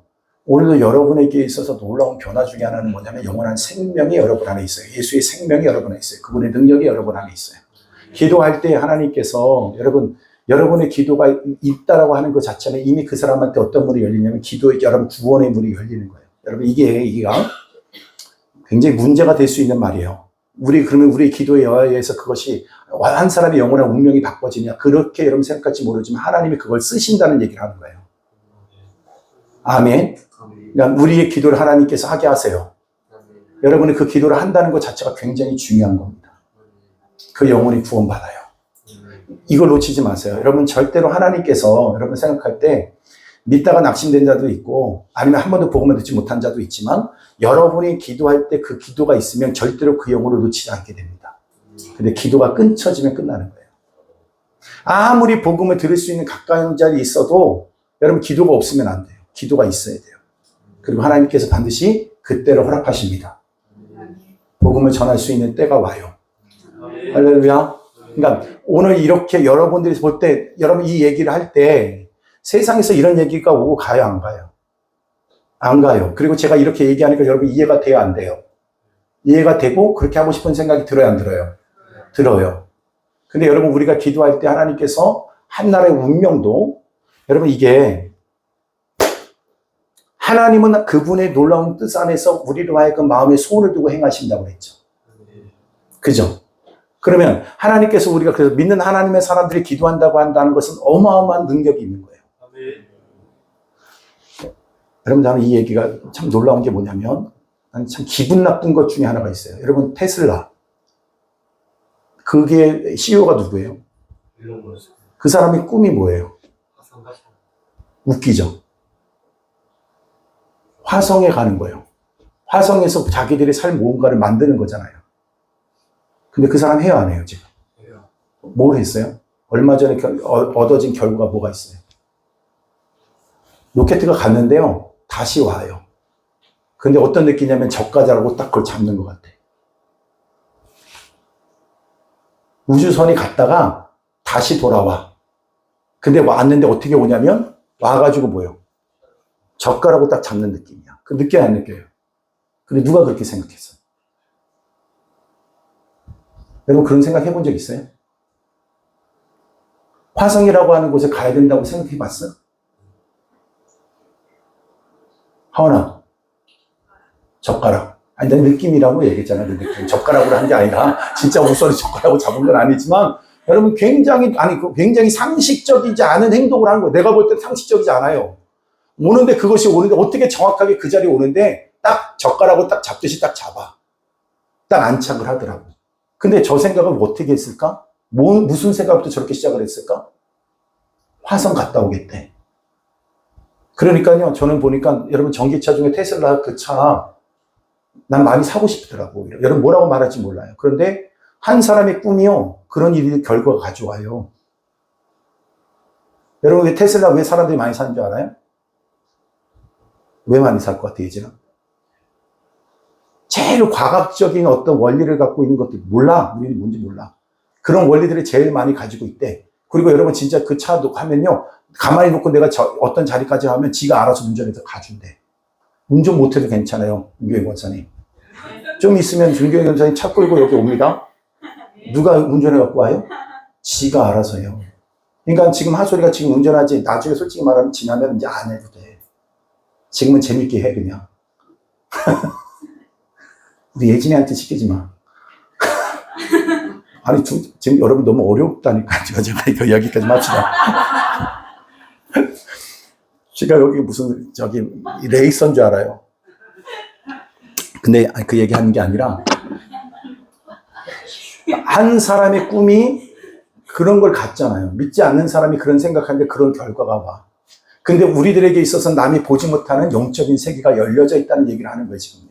오늘도 여러분에게 있어서 놀라운 변화 중에 하나는 뭐냐면, 영원한 생명이 여러분 안에 있어요. 예수의 생명이 여러분 안에 있어요. 그분의 능력이 여러분 안에 있어요. 기도할 때 하나님께서 여러분의 기도가 있다라고 하는 것 자체는 이미 그 사람한테 어떤 문이 열리냐면, 여러분 구원의 문이 열리는 거예요. 여러분, 이게가 굉장히 문제가 될 수 있는 말이에요. 그러면 우리 기도에 의해서 그것이 한 사람의 영원한 운명이 바꿔지냐, 그렇게 여러분 생각할지 모르지만 하나님이 그걸 쓰신다는 얘기를 하는 거예요. 아멘. 그러니까 우리의 기도를 하나님께서 하게 하세요. 여러분이 그 기도를 한다는 것 자체가 굉장히 중요한 겁니다. 그 영혼이 구원받아요. 이걸 놓치지 마세요. 여러분, 절대로 하나님께서 여러분 생각할 때 믿다가 낙심된 자도 있고, 아니면 한 번도 복음을 듣지 못한 자도 있지만, 여러분이 기도할 때 그 기도가 있으면 절대로 그 영혼을 놓치지 않게 됩니다. 근데 기도가 끊쳐지면 끝나는 거예요. 아무리 복음을 들을 수 있는 가까운 자리 있어도 여러분, 기도가 없으면 안 돼요. 기도가 있어야 돼요. 그리고 하나님께서 반드시 그때를 허락하십니다. 복음을 전할 수 있는 때가 와요. 할렐루야. 그러니까 오늘 이렇게 여러분들이 볼 때, 여러분 이 얘기를 할 때 세상에서 이런 얘기가 오고 가요, 안 가요? 안 가요. 그리고 제가 이렇게 얘기하니까 여러분 이해가 돼요, 안 돼요? 이해가 되고 그렇게 하고 싶은 생각이 들어요, 안 들어요? 들어요. 근데 여러분 우리가 기도할 때 하나님께서 한 나라의 운명도, 여러분 이게 하나님은 그분의 놀라운 뜻 안에서 우리로 하여금 마음에 소원을 두고 행하신다고 그랬죠. 그죠? 그러면 하나님께서 우리가 그래서 믿는 하나님의 사람들이 기도한다고 한다는 것은 어마어마한 능력이 있는 거예요. 여러분 저는 이 얘기가 참 놀라운 게 뭐냐면 참 기분 나쁜 것 중에 하나가 있어요. 여러분 테슬라. 그게 CEO가 누구예요? 그 사람의 꿈이 뭐예요? 웃기죠? 화성에 가는 거예요. 화성에서 자기들이 살 뭔가를 만드는 거잖아요. 근데 그 사람 해요, 안 해요, 지금? 뭘 했어요? 얼마 전에 얻어진 결과가 뭐가 있어요? 로켓트가 갔는데요, 다시 와요. 근데 어떤 느낌이냐면 저가자라고 딱 그걸 잡는 것 같아. 우주선이 갔다가 다시 돌아와. 근데 왔는데 어떻게 오냐면 와가지고 뭐예요? 젓가락으로 딱 잡는 느낌이야. 그 느껴요, 안 느껴요? 근데 누가 그렇게 생각했어? 여러분 그런 생각 해본 적 있어요? 화성이라고 하는 곳에 가야 된다고 생각해 봤어? 하원아, 젓가락. 아니, 내 느낌이라고 얘기했잖아. 내 느낌. 젓가락으로 한 게 아니라, 진짜 우선이 젓가락으로 잡은 건 아니지만, 여러분 굉장히 상식적이지 않은 행동을 한 거예요. 내가 볼 때 상식적이지 않아요. 그것이 오는데, 어떻게 정확하게 그 자리에 오는데, 딱 젓가락으로 딱 잡듯이 딱 잡아. 딱 안착을 하더라고. 근데 저 생각을 어떻게 했을까? 무슨 생각부터 저렇게 시작을 했을까? 화성 갔다 오겠대. 그러니까요, 저는 보니까, 여러분 전기차 중에 테슬라 그 차, 난 많이 사고 싶더라고. 여러분 뭐라고 말할지 몰라요. 그런데 한 사람의 꿈이요, 그런 일이 결과가 가져와요. 여러분 왜 테슬라 왜 사람들이 많이 사는 줄 알아요? 왜 많이 살 것 같아요, 예진아? 제일 과학적인 어떤 원리를 갖고 있는 것들 몰라. 우리는 뭔지 몰라. 그런 원리들을 제일 많이 가지고 있대. 그리고 여러분 진짜 그 차도 하면요, 가만히 놓고 내가 어떤 자리까지 하면 지가 알아서 운전해서 가준대. 운전 못해도 괜찮아요, 윤경희 권사님. 좀 있으면 윤경희 권사님 차 끌고 여기 옵니다. 누가 운전해갖고 와요? 지가 알아서 해요. 그러니까 지금 하솔이가 지금 운전하지, 나중에 솔직히 말하면 지나면 이제 안 해도 돼. 지금은 재밌게 해, 그냥. 우리 예진이한테 시키지 마. 아니, 지금 여러분 너무 어렵다니까요. 제가 여기까지 합시다. 제가 여기 무슨, 레이서인 줄 알아요. 근데 그 얘기 하는 게 아니라, 한 사람의 꿈이 그런 걸 갖잖아요. 믿지 않는 사람이 그런 생각하는데 그런 결과가 와. 근데 우리들에게 있어서 남이 보지 못하는 영적인 세계가 열려져 있다는 얘기를 하는 거예요, 지금요.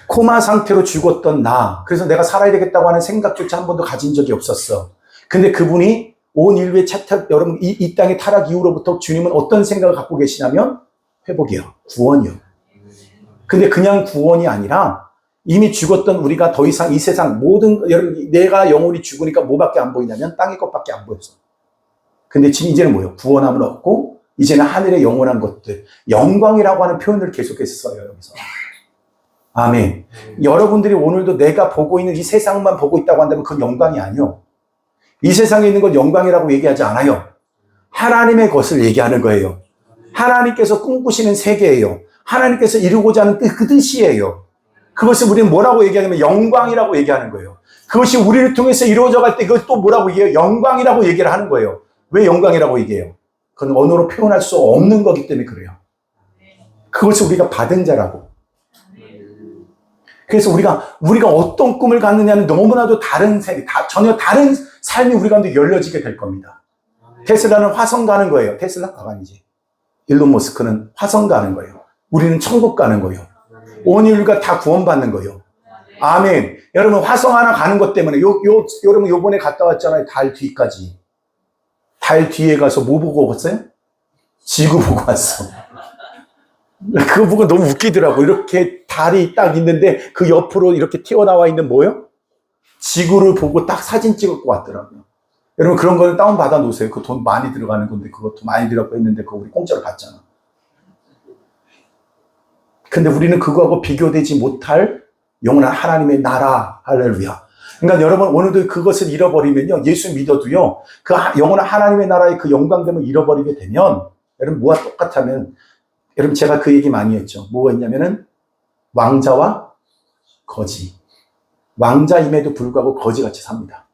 코마 상태로 죽었던 나, 그래서 내가 살아야 되겠다고 하는 생각조차 한 번도 가진 적이 없었어. 근데 그분이 온 인류의 여러분 이 땅의 타락 이후로부터 주님은 어떤 생각을 갖고 계시냐면 회복이요, 구원이요. 근데 그냥 구원이 아니라 이미 죽었던 우리가 더 이상 이 세상 여러분 내가 영혼이 죽으니까 뭐밖에 안 보이냐면 땅의 것밖에 안 보였어. 근데 지금 이제는 뭐예요? 구원함을 얻고 이제는 하늘의 영원한 것들, 영광이라고 하는 표현을 계속해서 써요, 여기서. 아멘. 여러분들이 오늘도 내가 보고 있는 이 세상만 보고 있다고 한다면 그건 영광이 아니요. 이 세상에 있는 건 영광이라고 얘기하지 않아요. 하나님의 것을 얘기하는 거예요. 하나님께서 꿈꾸시는 세계예요. 하나님께서 이루고자 하는 그 뜻이에요. 그것을 우리는 뭐라고 얘기하냐면 영광이라고 얘기하는 거예요. 그것이 우리를 통해서 이루어져 갈 때 그것 또 뭐라고 얘기해요? 영광이라고 얘기를 하는 거예요. 왜 영광이라고 얘기해요? 그건 언어로 표현할 수 없는 거기 때문에 그래요. 그것을 우리가 받은 자라고. 그래서 우리가 어떤 꿈을 갖느냐는 너무나도 다른 세계, 전혀 다른 삶이 우리 가운데 열려지게 될 겁니다. 테슬라는 화성 가는 거예요. 테슬라가 아니지. 일론 머스크는 화성 가는 거예요. 우리는 천국 가는 거예요. 온 인류가 다 구원받는 거예요. 아멘. 여러분 화성 하나 가는 것 때문에 여러분 요번에 갔다 왔잖아요. 달 뒤까지. 달 뒤에 가서 뭐 보고 왔어요? 지구 보고 왔어. 그거 보고 너무 웃기더라고. 이렇게 달이 딱 있는데 그 옆으로 이렇게 튀어나와 있는 뭐요? 지구를 보고 딱 사진 찍었고 왔더라고요. 여러분 그런 거는 다운받아 놓으세요. 그 돈 많이 들어가는 건데 그것도 많이 들어가고 했는데 그거 우리 공짜로 봤잖아. 근데 우리는 그거하고 비교되지 못할 영원한 하나님의 나라. 할렐루야. 그러니까 여러분 오늘도 그것을 잃어버리면요. 예수 믿어도요. 그 영원한 하나님의 나라의 그 영광됨을 잃어버리게 되면 여러분 뭐와 똑같냐면 여러분 제가 그 얘기 많이 했죠. 뭐가 있냐면은 왕자와 거지. 왕자임에도 불구하고 거지같이 삽니다.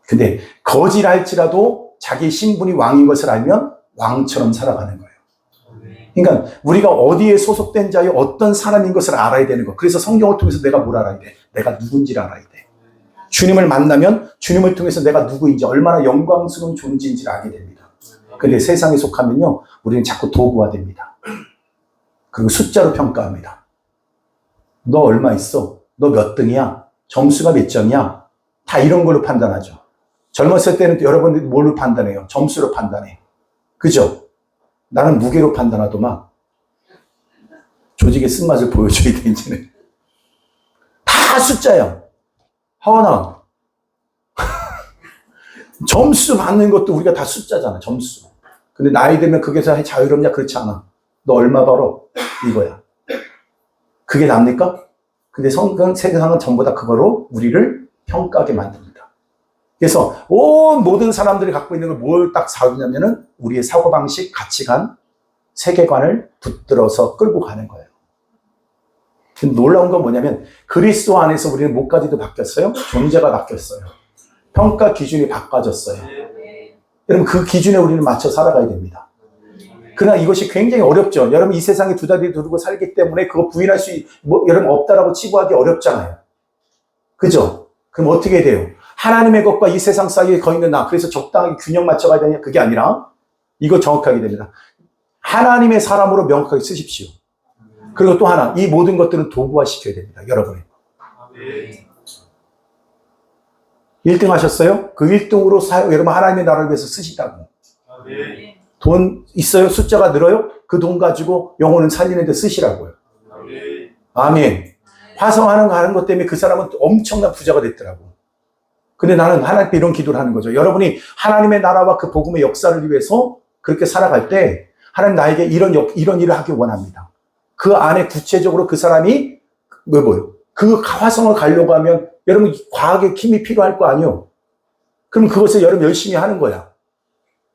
근데 거지라 할지라도 자기 신분이 왕인 것을 알면 왕처럼 살아가는 거예요. 그러니까 우리가 어디에 소속된 자의 어떤 사람인 것을 알아야 되는 거. 그래서 성경을 통해서 내가 뭘 알아야 돼? 내가 누군지를 알아야 돼. 주님을 만나면 주님을 통해서 내가 누구인지 얼마나 영광스러운 존재인지를 알게 됩니다. 근데 세상에 속하면요. 우리는 자꾸 도구화됩니다. 그리고 숫자로 평가합니다. 너 얼마 있어? 너 몇 등이야? 점수가 몇 점이야? 다 이런 걸로 판단하죠. 젊었을 때는 여러분들이 뭘로 판단해요? 점수로 판단해. 그죠? 나는 무게로 판단하더만 조직의 쓴맛을 보여줘야 돼, 이제는. 다 숫자야. 하원아. 점수 받는 것도 우리가 다 숫자잖아, 점수. 근데 나이 들면 그게서 자유롭냐? 그렇지 않아. 너 얼마 벌어? 이거야. 그게 납니까? 근데 세상은 전부 다 그거로 우리를 평가하게 만듭니다. 그래서 온 모든 사람들이 갖고 있는 걸 뭘 딱 사오냐면은 우리의 사고방식, 가치관, 세계관을 붙들어서 끌고 가는 거예요. 근데 놀라운 건 뭐냐면 그리스도 안에서 우리는 뭐까지도 바뀌었어요? 존재가 바뀌었어요. 평가 기준이 바꿔졌어요. 여러분 그 기준에 우리는 맞춰 살아가야 됩니다. 그러나 이것이 굉장히 어렵죠. 여러분 이 세상에 두 다리 두르고 살기 때문에 그거 부인할 수 여러분 없다라고 치부하기 어렵잖아요. 그죠? 그럼 어떻게 돼요? 하나님의 것과 이 세상 사이에 거 있는 나. 그래서 적당하게 균형 맞춰가야 되냐? 그게 아니라 이거 정확하게 됩니다. 하나님의 사람으로 명확하게 쓰십시오. 그리고 또 하나, 이 모든 것들은 도구화시켜야 됩니다. 여러분이. 1등 하셨어요? 그 1등으로 여러분 하나님의 나라를 위해서 쓰시다고. 돈 있어요? 숫자가 늘어요? 그 돈 가지고 영혼은 살리는 데 쓰시라고요. 아멘. 화성하는 것 때문에 그 사람은 엄청난 부자가 됐더라고. 근데 나는 하나님께 이런 기도를 하는 거죠. 여러분이 하나님의 나라와 그 복음의 역사를 위해서 그렇게 살아갈 때 하나님 나에게 이런 일을 하기 원합니다. 그 안에 구체적으로 그 사람이 뭐요? 그 화성을 가려고 하면 여러분 과학의 힘이 필요할 거 아니요? 그럼 그것을 여러분 열심히 하는 거야.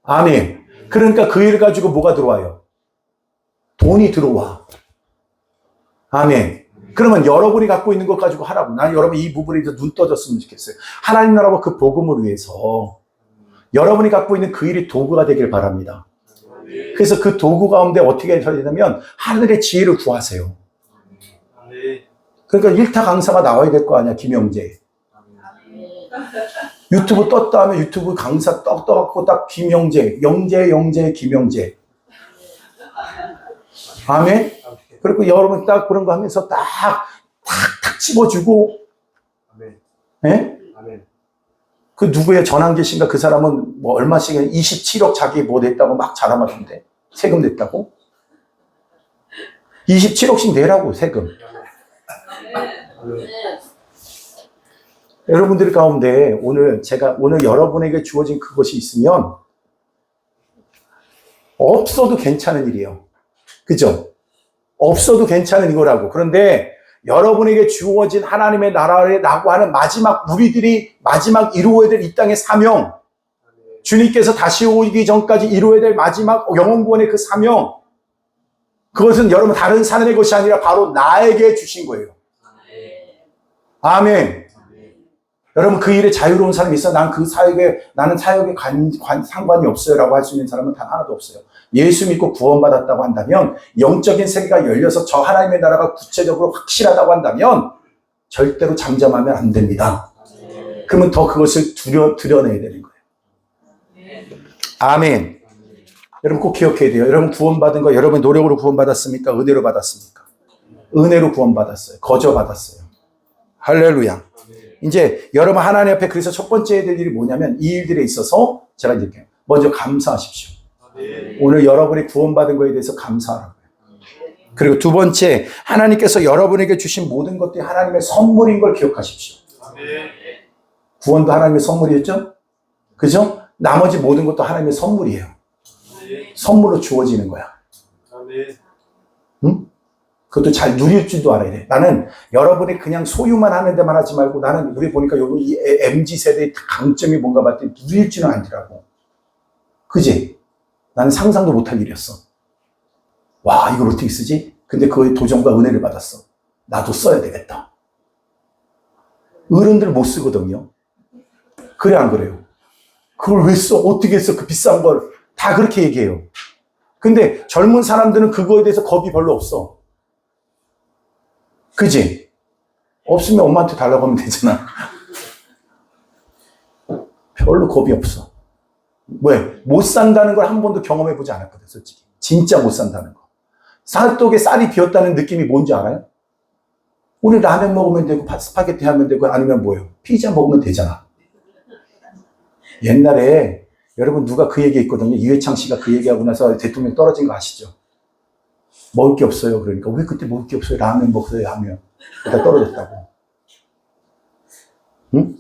아멘. 그러니까 그 일을 가지고 뭐가 들어와요? 돈이 들어와. 아멘. 그러면 여러분이 갖고 있는 것 가지고 하라고. 난 여러분 이 부분에 대해서 눈 떠졌으면 좋겠어요. 하나님 나라와 그 복음을 위해서 여러분이 갖고 있는 그 일이 도구가 되길 바랍니다. 그래서 그 도구 가운데 어떻게 해야 되냐면 하늘의 지혜를 구하세요. 그러니까 일타 강사가 나와야 될 거 아니야, 김영재. 유튜브 떴다 하면 유튜브 강사 떠갖고 딱 김영재, 영재, 김영재. 아멘? 그리고 여러분 딱 그런 거 하면서 탁 집어주고. 예? 그 누구의 전환계신가 그 사람은 뭐 얼마씩 27억 자기 뭐 냈다고 막 자랑하던데. 세금 냈다고? 27억씩 내라고, 세금. 여러분들 가운데 오늘 여러분에게 주어진 그것이 있으면 없어도 괜찮은 일이에요. 그죠? 없어도 괜찮은 이거라고. 그런데 여러분에게 주어진 하나님의 나라라고 하는 우리들이 마지막 이루어야 될 이 땅의 사명, 주님께서 다시 오기 전까지 이루어야 될 마지막 영혼구원의 그 사명, 그것은 여러분 다른 사람의 것이 아니라 바로 나에게 주신 거예요. 아멘. 여러분 그 일에 자유로운 사람이 있어? 나는 사역에 상관이 없어요 라고 할 수 있는 사람은 단 하나도 없어요. 예수 믿고 구원받았다고 한다면, 영적인 세계가 열려서 저 하나님의 나라가 구체적으로 확실하다고 한다면 절대로 잠잠하면 안 됩니다. 그러면 더 그것을 드러내야 되는 거예요. 아멘. 여러분 꼭 기억해야 돼요. 여러분 구원받은 거 여러분 노력으로 구원받았습니까? 은혜로 받았습니까? 은혜로 구원받았어요. 거저 받았어요. 할렐루야. 이제 여러분 하나님 앞에 그래서 첫 번째 해야 될 일이 뭐냐면 이 일들에 있어서 제가 이렇게 먼저 감사하십시오. 오늘 여러분이 구원받은 거에 대해서 감사하라고요. 그리고 두 번째, 하나님께서 여러분에게 주신 모든 것들이 하나님의 선물인 걸 기억하십시오. 구원도 하나님의 선물이었죠? 그죠? 나머지 모든 것도 하나님의 선물이에요. 선물로 주어지는 거야. 응? 그것도 잘 누릴 줄도 알아야 돼. 나는 여러분이 그냥 소유만 하는 데만 하지 말고, 나는 우리 보니까 이 MZ세대의 강점이 뭔가 봤더니 누릴 줄은 알더라고. 그지? 나는 상상도 못할 일이었어. 와, 이걸 어떻게 쓰지? 근데 그의 도전과 은혜를 받았어. 나도 써야 되겠다. 어른들 못 쓰거든요. 그래, 안 그래요? 그걸 왜 써? 어떻게 써? 그 비싼 걸. 다 그렇게 얘기해요. 근데 젊은 사람들은 그거에 대해서 겁이 별로 없어. 그지? 없으면 엄마한테 달라고 하면 되잖아. 별로 겁이 없어. 왜? 못 산다는 걸 한 번도 경험해보지 않았거든, 솔직히. 진짜 못 산다는 거. 쌀독에 쌀이 비었다는 느낌이 뭔지 알아요? 우리 라면 먹으면 되고, 스파게티 하면 되고, 아니면 뭐예요? 피자 먹으면 되잖아. 옛날에, 여러분 누가 그 얘기 했거든요. 이회창 씨가 그 얘기하고 나서 대통령 떨어진 거 아시죠? 먹을 게 없어요. 그러니까, 왜 그때 먹을 게 없어요? 라면 먹어요 하면. 그러다 떨어졌다고. 응?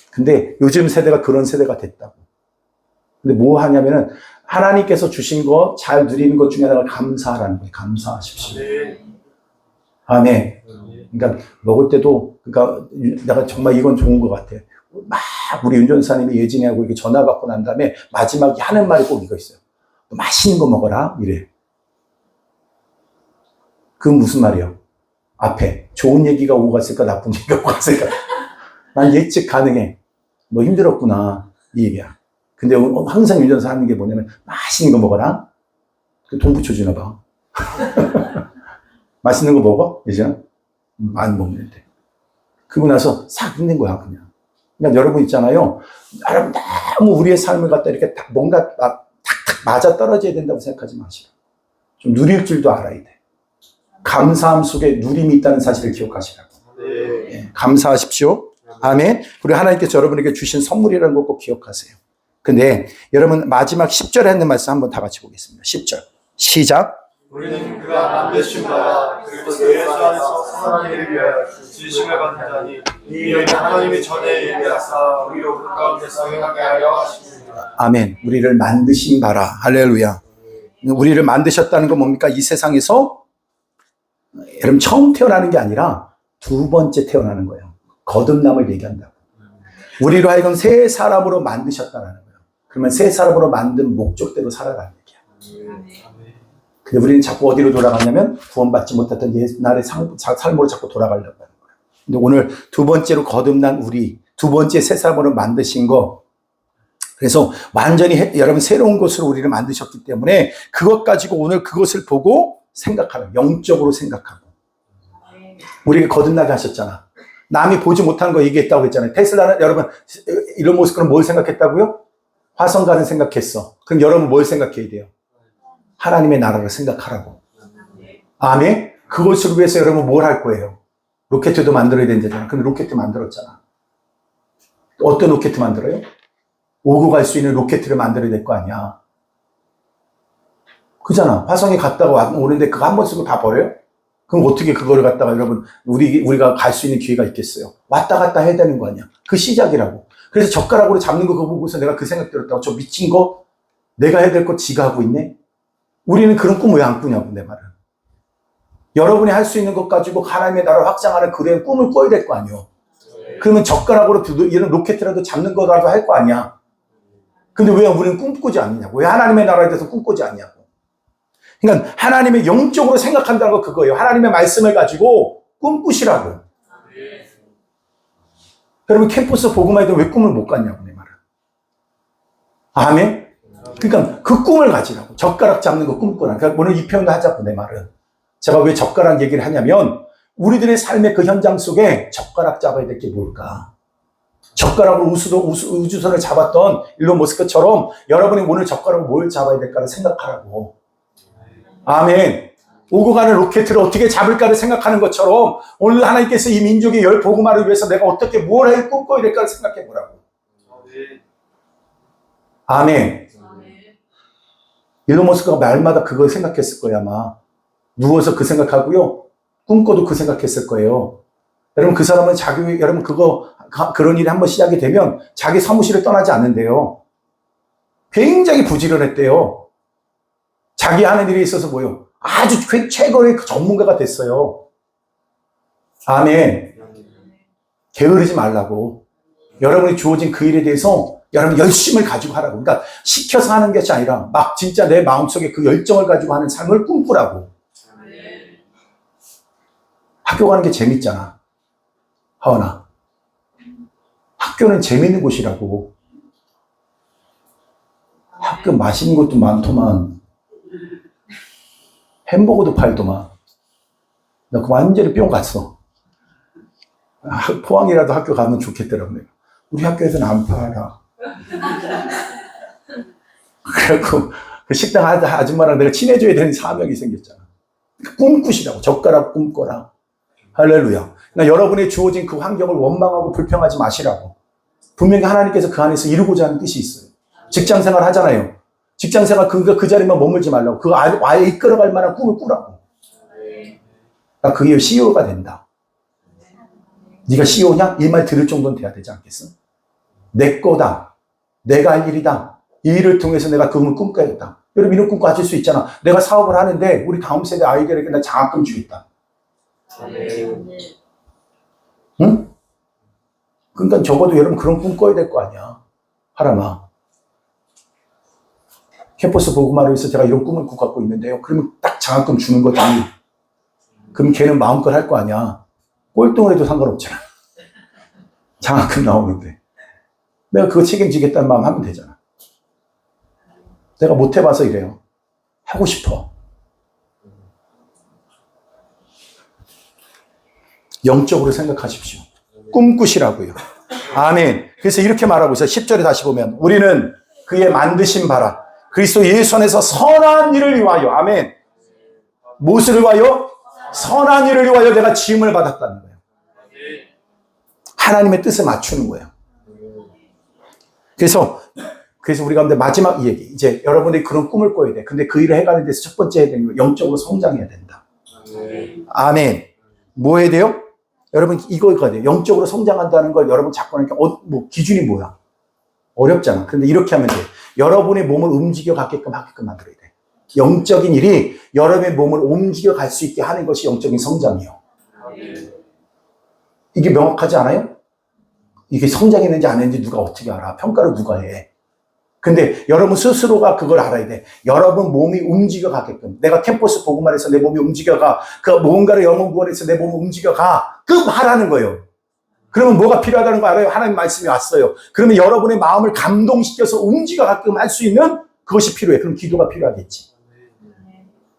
근데 요즘 세대가 그런 세대가 됐다고. 근데 뭐 하냐면은, 하나님께서 주신 거 잘 누리는 것 중에 하나가 감사하라는 거예요. 감사하십시오. 아멘. 그러니까 먹을 때도, 그러니까 내가 정말 이건 좋은 것 같아. 막 우리 윤전사님이 예진이하고 이렇게 전화 받고 난 다음에 마지막에 하는 말이 꼭 이거 있어요. 맛있는 거 먹어라. 이래. 그건 무슨 말이에요? 앞에 좋은 얘기가 오고 갔을까 나쁜 얘기가 오고 갔을까? 난 예측 가능해. 너 힘들었구나. 이 얘기야. 근데 항상 윤전사 하는 게 뭐냐면 맛있는 거 먹어라. 돈 붙여주나 봐. 맛있는 거 먹어? 예진아? 안 먹는데. 그러고 나서 싹 힘든 거야 그냥. 그러니까 여러분 있잖아요. 여러분 너무 우리의 삶을 갖다 이렇게 뭔가 탁탁 맞아 떨어져야 된다고 생각하지 마시라. 좀 누릴 줄도 알아야 돼. 감사함 속에 누림이 있다는 사실을 기억하시라고. 네, 감사하십시오. 아멘. 그리고 하나님께서 여러분에게 주신 선물이라는 거 꼭 기억하세요. 근데 여러분 마지막 10절에 하는 말씀 한번 다 같이 보겠습니다. 10절. 시작. 우리는 그가 만드신 바라 그리고 내 예수 안에서 선한 일을 위하여 지으심을 받는 자니 이 일은 하나님이 전에 예비하사 우리로 그 가운데서 행하게 하려 하십니다. 아멘. 우리를 만드신 바라. 할렐루야. 우리를 만드셨다는 건 뭡니까? 이 세상에서 여러분 처음 태어나는 게 아니라 두 번째 태어나는 거예요. 거듭남을 얘기한다고. 우리로 하여금 새 사람으로 만드셨다는 거예요. 그러면 새 사람으로 만든 목적대로 살아가는 얘기야. 근데 우리는 자꾸 어디로 돌아가냐면 구원받지 못했던 옛날의 삶으로 자꾸 돌아가려고 하는 거예요. 근데 오늘 두 번째로 거듭난 우리, 두 번째 새 사람으로 만드신 거, 그래서 완전히 여러분 새로운 것으로 우리를 만드셨기 때문에 그것 가지고 오늘 그것을 보고 생각하는, 영적으로 생각하고. 우리가 거듭나게 하셨잖아. 남이 보지 못하는 거 얘기했다고 했잖아요. 테슬라는 여러분 일론 머스크는 뭘 생각했다고요? 화성 가는 생각했어. 그럼 여러분 뭘 생각해야 돼요? 하나님의 나라를 생각하라고. 아멘? 그것을 위해서 여러분 뭘 할 거예요? 로켓도 만들어야 된다잖아. 근데 로켓 만들었잖아. 어떤 로켓 만들어요? 오고 갈 수 있는 로켓을 만들어야 될 거 아니야. 그잖아. 화성에 갔다가 오는데 그거 한 번 쓰고 다 버려요? 그럼 어떻게 그거를 갖다가 여러분, 우리가 갈 수 있는 기회가 있겠어요? 왔다 갔다 해야 되는 거 아니야. 그 시작이라고. 그래서 젓가락으로 잡는 거 그거 보고서 내가 그 생각 들었다고. 저 미친 거? 내가 해야 될 거 지가 하고 있네? 우리는 그런 꿈 왜 안 꾸냐고, 내 말은. 여러분이 할 수 있는 것 가지고 하나님의 나라를 확장하는 그런 꿈을 꿔야 될 거 아니에요. 그러면 젓가락으로 이런 로켓이라도 잡는 거라도 할 거 아니야. 근데 왜 우리는 꿈꾸지 않느냐고. 왜 하나님의 나라에 대해서 꿈꾸지 않냐고. 그러니까 하나님의 영적으로 생각한다는 거 그거예요. 하나님의 말씀을 가지고 꿈꾸시라고. 여러분 캠퍼스 복음화에도 왜 꿈을 못 갖냐고, 내 말은. 아멘? 그러니까 그 꿈을 가지라고. 젓가락 잡는 거 꿈꾸라. 그러니까 오늘 이 표현도 하자고, 내 말은. 제가 왜 젓가락 얘기를 하냐면 우리들의 삶의 그 현장 속에 젓가락 잡아야 될 게 뭘까? 젓가락으로 우주선을 잡았던 일론 머스크처럼 여러분이 오늘 젓가락으로 뭘 잡아야 될까를 생각하라고. 아멘. 오고 가는 로켓을 어떻게 잡을까를 생각하는 것처럼 오늘 하나님께서 이 민족의 열 복음화를 위해서 내가 어떻게 뭘 꿈꿔야 될까를 생각해 보라고. 아멘. 일론 머스크가 말마다 그걸 생각했을 거야, 아마. 누워서 그 생각하고요. 꿈꿔도 그 생각했을 거예요. 여러분 그 사람은 여러분 그런 일이 한번 시작이 되면 자기 사무실을 떠나지 않는데요. 굉장히 부지런했대요. 자기 하는 일에 있어서 뭐요? 아주 최고의 전문가가 됐어요. 아멘. 게으르지 말라고. 여러분이 주어진 그 일에 대해서 여러분 열심을 가지고 하라고. 그러니까 시켜서 하는 것이 아니라 막 진짜 내 마음속에 그 열정을 가지고 하는 삶을 꿈꾸라고. 학교 가는 게 재밌잖아. 하원아. 학교는 재밌는 곳이라고. 학교 맛있는 것도 많더만. 햄버거도 팔더만. 나 그 완전히 뿅 갔어. 포항이라도 학교 가면 좋겠더라고요. 우리 학교에서는 안 팔아. 그래갖고 그 식당 아줌마랑 내가 친해져야 되는 사명이 생겼잖아. 꿈꾸시라고. 젓가락 꿈꿔라. 할렐루야. 그러니까 여러분의 주어진 그 환경을 원망하고 불평하지 마시라고. 분명히 하나님께서 그 안에서 이루고자 하는 뜻이 있어요. 직장생활 하잖아요. 직장생활 그 자리만 머물지 말라고. 그 아예 이끌어갈 만한 꿈을 꾸라고. 그러니까 그게 CEO가 된다. 네가 CEO냐? 이 말 들을 정도는 돼야 되지 않겠어? 내 거다. 내가 할 일이다. 이 일을 통해서 내가 그 꿈을 꿈꿔야겠다. 여러분 이런 꿈 가질 수 있잖아. 내가 사업을 하는데 우리 다음 세대 아이들에게 나 장학금 주겠다. 응? 그러니까 적어도 여러분 그런 꿈 꿔야 될 거 아니야. 하람아. 캠퍼스 복음화를 위해서 제가 이런 꿈을 갖고 있는데요. 그러면 딱 장학금 주는 거지. 그럼 걔는 마음껏 할 거 아니야. 꼴등을 해도 상관없잖아. 장학금 나오는데. 내가 그거 책임지겠다는 마음 하면 되잖아. 내가 못 해봐서 이래요. 하고 싶어. 영적으로 생각하십시오. 꿈꾸시라고요. 아멘. 그래서 이렇게 말하고 있어요. 10절에 다시 보면 우리는 그의 만드신 바라 그리스도 예수 안에서 선한 일을 위하여 아멘. 무엇을 위하여? 선한 일을 위하여 내가 지음을 받았다는 거예요. 하나님의 뜻에 맞추는 거예요. 그래서 우리 가운데 마지막 이 얘기. 이제 여러분들이 그런 꿈을 꿔야 돼. 근데 그 일을 해가는 데서 첫 번째 해야 되는 건 영적으로 성장해야 된다. 아멘. 뭐 해야 돼요? 여러분 이거가 돼요. 영적으로 성장한다는 걸 여러분 자꾸 하니까 뭐 기준이 뭐야? 어렵잖아. 근데 이렇게 하면 돼. 여러분의 몸을 움직여 가게끔 만들어야 돼. 영적인 일이 여러분의 몸을 움직여 갈 수 있게 하는 것이 영적인 성장이에요. 이게 명확하지 않아요? 이게 성장했는지 안 했는지 누가 어떻게 알아? 평가를 누가 해? 근데 여러분 스스로가 그걸 알아야 돼. 여러분 몸이 움직여 가게끔. 내가 캠퍼스 복음화에서 내 몸이 움직여가. 그 뭔가를 영혼구원에서 내 몸을 움직여가. 하라는 거예요. 그러면 뭐가 필요하다는 거 알아요? 하나님 말씀이 왔어요. 그러면 여러분의 마음을 감동시켜서 움직여 가게끔 할 수 있는 그것이 필요해. 그럼 기도가 필요하겠지.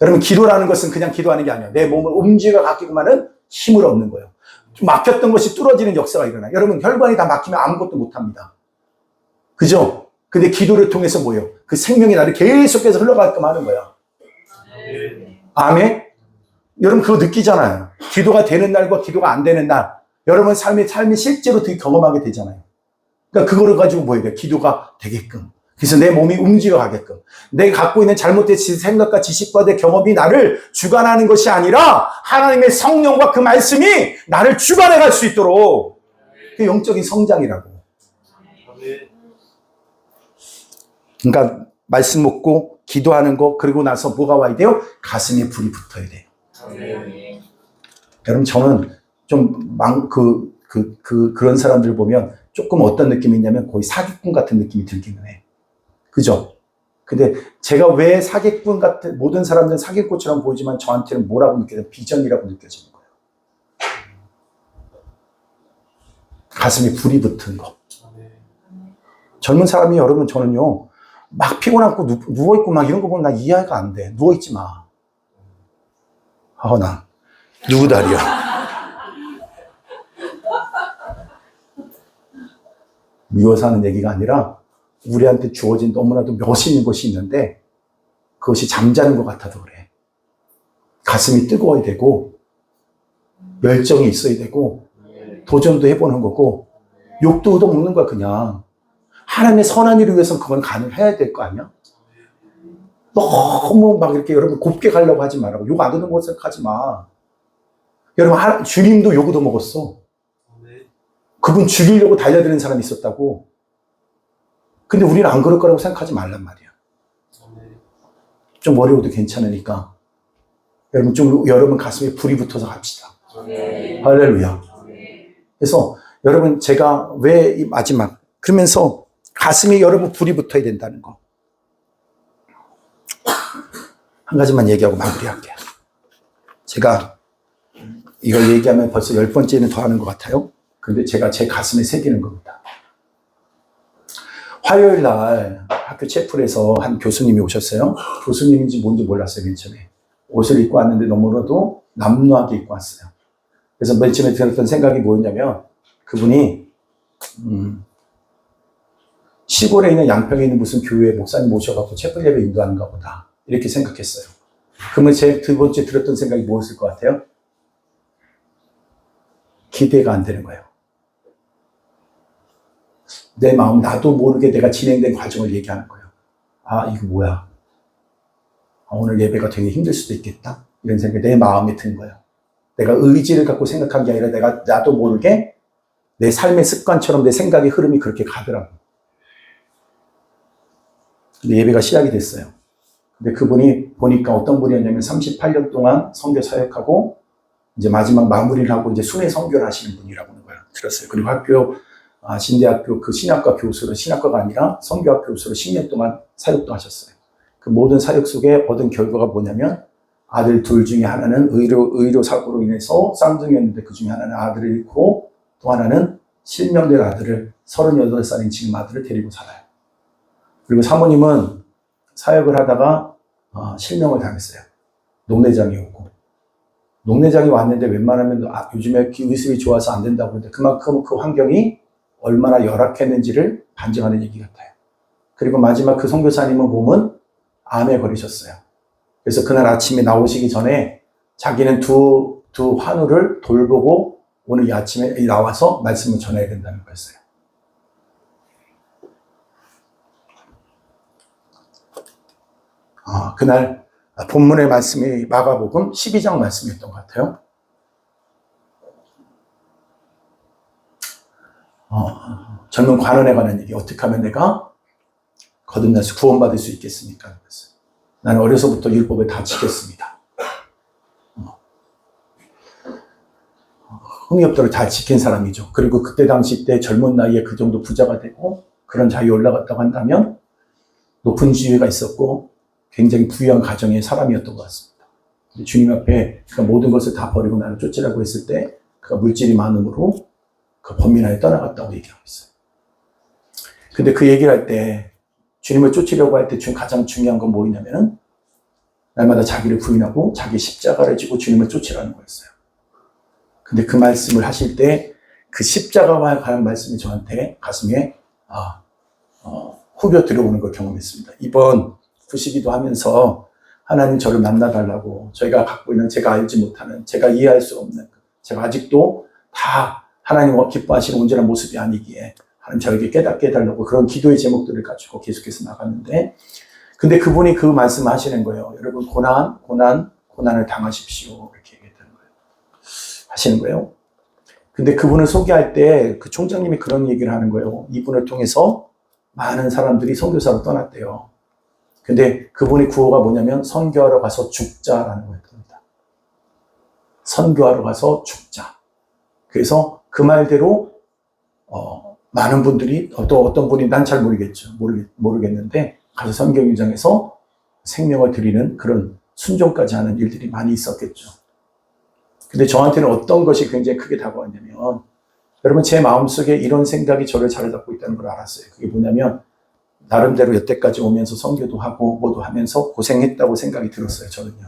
여러분 기도라는 것은 그냥 기도하는 게 아니에요. 내 몸을 움직여 가게끔 하는 힘을 얻는 거예요. 좀 막혔던 것이 뚫어지는 역사가 일어나요. 여러분 혈관이 다 막히면 아무것도 못합니다. 그죠? 근데 기도를 통해서 뭐예요? 그 생명이 나를 계속해서 흘러가게끔 하는 거야. 아멘? 여러분 그거 느끼잖아요. 기도가 되는 날과 기도가 안 되는 날. 여러분 삶이 실제로 되게 경험하게 되잖아요. 그러니까 그거를 가지고 뭐 해야 돼요? 기도가 되게끔. 그래서 내 몸이 움직여 가게끔. 내가 갖고 있는 잘못된 생각과 지식과 내 경험이 나를 주관하는 것이 아니라 하나님의 성령과 그 말씀이 나를 주관해 갈 수 있도록. 그게 영적인 성장이라고. 그러니까 말씀 먹고 기도하는 거 그리고 나서 뭐가 와야 돼요? 가슴에 불이 붙어야 돼요. 여러분 저는 좀 그런 사람들을 보면 조금 어떤 느낌이 있냐면 거의 사기꾼 같은 느낌이 들기는 해. 그죠? 근데 제가 왜 사기꾼 같은, 모든 사람들은 사기꾼처럼 보이지만 저한테는 뭐라고 느껴져요? 비전이라고 느껴지는 거예요. 가슴에 불이 붙은 거. 젊은 사람이 여러분 저는요, 막 피곤하고 누워있고 막 이런 거 보면 나 이해가 안 돼. 누워있지 마. 나 누구 다리야? 미워서 하는 얘기가 아니라 우리한테 주어진 너무나도 멋있는 것이 있는데 그것이 잠자는 것 같아도 그래. 가슴이 뜨거워야 되고 열정이 있어야 되고 도전도 해보는 거고 욕도 얻어먹는 거야 그냥. 하나님의 선한 일을 위해서는 그건 가능해야 될 거 아니야? 너무 막 이렇게 여러분 곱게 가려고 하지 말라고. 욕 안 듣는 거 생각하지 마. 여러분, 주님도 욕도 먹었어. 그분 죽이려고 달려드는 사람이 있었다고. 근데 우리는 안 그럴 거라고 생각하지 말란 말이야. 좀 어려워도 괜찮으니까. 여러분 가슴에 불이 붙어서 갑시다. 할렐루야. 그래서 여러분, 제가 왜 이 마지막, 그러면서 가슴에 여러분 불이 붙어야 된다는 거. 한 가지만 얘기하고 마무리할게요. 제가 이걸 얘기하면 벌써 10번째는 더 하는 것 같아요. 근데 제가 제 가슴에 새기는 겁니다. 화요일 날 학교 채플에서 한 교수님이 오셨어요. 교수님인지 뭔지 몰랐어요, 맨 처음에. 옷을 입고 왔는데 너무나도 남루하게 입고 왔어요. 그래서 맨 처음에 들었던 생각이 뭐였냐면, 그분이 시골에 있는 양평에 있는 무슨 교회 목사님 모셔갖고 채플 예배 인도하는가 보다, 이렇게 생각했어요. 그러면 제 두 번째 들었던 생각이 무엇일 것 같아요? 기대가 안 되는 거예요. 내 마음, 나도 모르게 내가 진행된 과정을 얘기하는 거예요. 아, 이거 뭐야? 아, 오늘 예배가 되게 힘들 수도 있겠다? 이런 생각이 내 마음에 든 거예요. 내가 의지를 갖고 생각한 게 아니라 나도 모르게 내 삶의 습관처럼 내 생각의 흐름이 그렇게 가더라고요. 근데 예배가 시작이 됐어요. 근데 그분이 보니까 어떤 분이었냐면 38년 동안 선교 사역하고 이제 마지막 마무리를 하고 이제 순회 선교를 하시는 분이라고 하는 거예요. 들었어요. 그리고 진대학교 그 신학과 교수로, 신학과가 아니라 선교학 교수로 10년 동안 사역도 하셨어요. 그 모든 사역 속에 얻은 결과가 뭐냐면, 아들 둘 중에 하나는 의료 사고로 인해서 쌍둥이였는데 그 중에 하나는 아들을 잃고, 또 하나는 실명된 아들을, 38살인 지금 아들을 데리고 살아요. 그리고 사모님은 사역을 하다가 실명을 당했어요. 녹내장이 오고. 녹내장이 왔는데 웬만하면 요즘에 의술이 좋아서 안 된다고 그러는데, 그만큼 그 환경이 얼마나 열악했는지를 반증하는 얘기 같아요. 그리고 마지막 그 선교사님의 몸은 암에 걸리셨어요. 그래서 그날 아침에 나오시기 전에 자기는 두 환우를 돌보고 오늘 이 아침에 나와서 말씀을 전해야 된다는 거였어요. 그날 본문의 말씀이 마가복음 12장 말씀이었던 것 같아요. 젊은 관원에 관한 얘기, 어떻게 하면 내가 거듭나서 구원받을 수 있겠습니까? 나는 어려서부터 율법을 다 지켰습니다. 흥역도를 다 지킨 사람이죠. 그리고 그때 당시 때 젊은 나이에 그 정도 부자가 되고 그런 자리에 올라갔다고 한다면 높은 지위가 있었고 굉장히 부유한 가정의 사람이었던 것 같습니다. 주님 앞에 그 모든 것을 다 버리고 나를 쫓으라고 했을 때 그가 물질이 많음으로 그 범민하에 떠나갔다고 얘기하고 있어요. 근데 그 얘기를 할 때, 주님을 쫓으려고 할 때 가장 중요한 건 뭐냐면은 날마다 자기를 부인하고 자기 십자가를 지고 주님을 쫓으라는 거였어요. 근데 그 말씀을 하실 때 그 십자가와 관한 말씀이 저한테 가슴에 후벼 들어오는 걸 경험했습니다. 이번 구시기도 하면서 하나님 저를 만나달라고, 저희가 갖고 있는 제가 알지 못하는, 제가 이해할 수 없는, 제가 아직도 다 하나님 기뻐하시는 온전한 모습이 아니기에 하나님 저에게 깨닫게 해달라고 그런 기도의 제목들을 가지고 계속해서 나갔는데, 근데 그분이 그 말씀을 하시는 거예요. 여러분 고난을 당하십시오, 이렇게 얘기했다는 거예요. 하시는 거예요. 근데 그분을 소개할 때 그 총장님이 그런 얘기를 하는 거예요. 이분을 통해서 많은 사람들이 선교사로 떠났대요. 근데 그분의 구호가 뭐냐면 선교하러 가서 죽자라는 거였답니다. 선교하러 가서 죽자. 그래서 그 말대로 많은 분들이, 또 어떤 분이 난 잘 모르겠는데 가서 선교 현장에서 생명을 드리는 그런 순종까지 하는 일들이 많이 있었겠죠. 근데 저한테는 어떤 것이 굉장히 크게 다가왔냐면, 여러분 제 마음속에 이런 생각이 저를 잘 잡고 있다는 걸 알았어요. 그게 뭐냐면 나름대로 여태까지 오면서 선교도 하고 뭐도 하면서 고생했다고 생각이 들었어요, 저는요.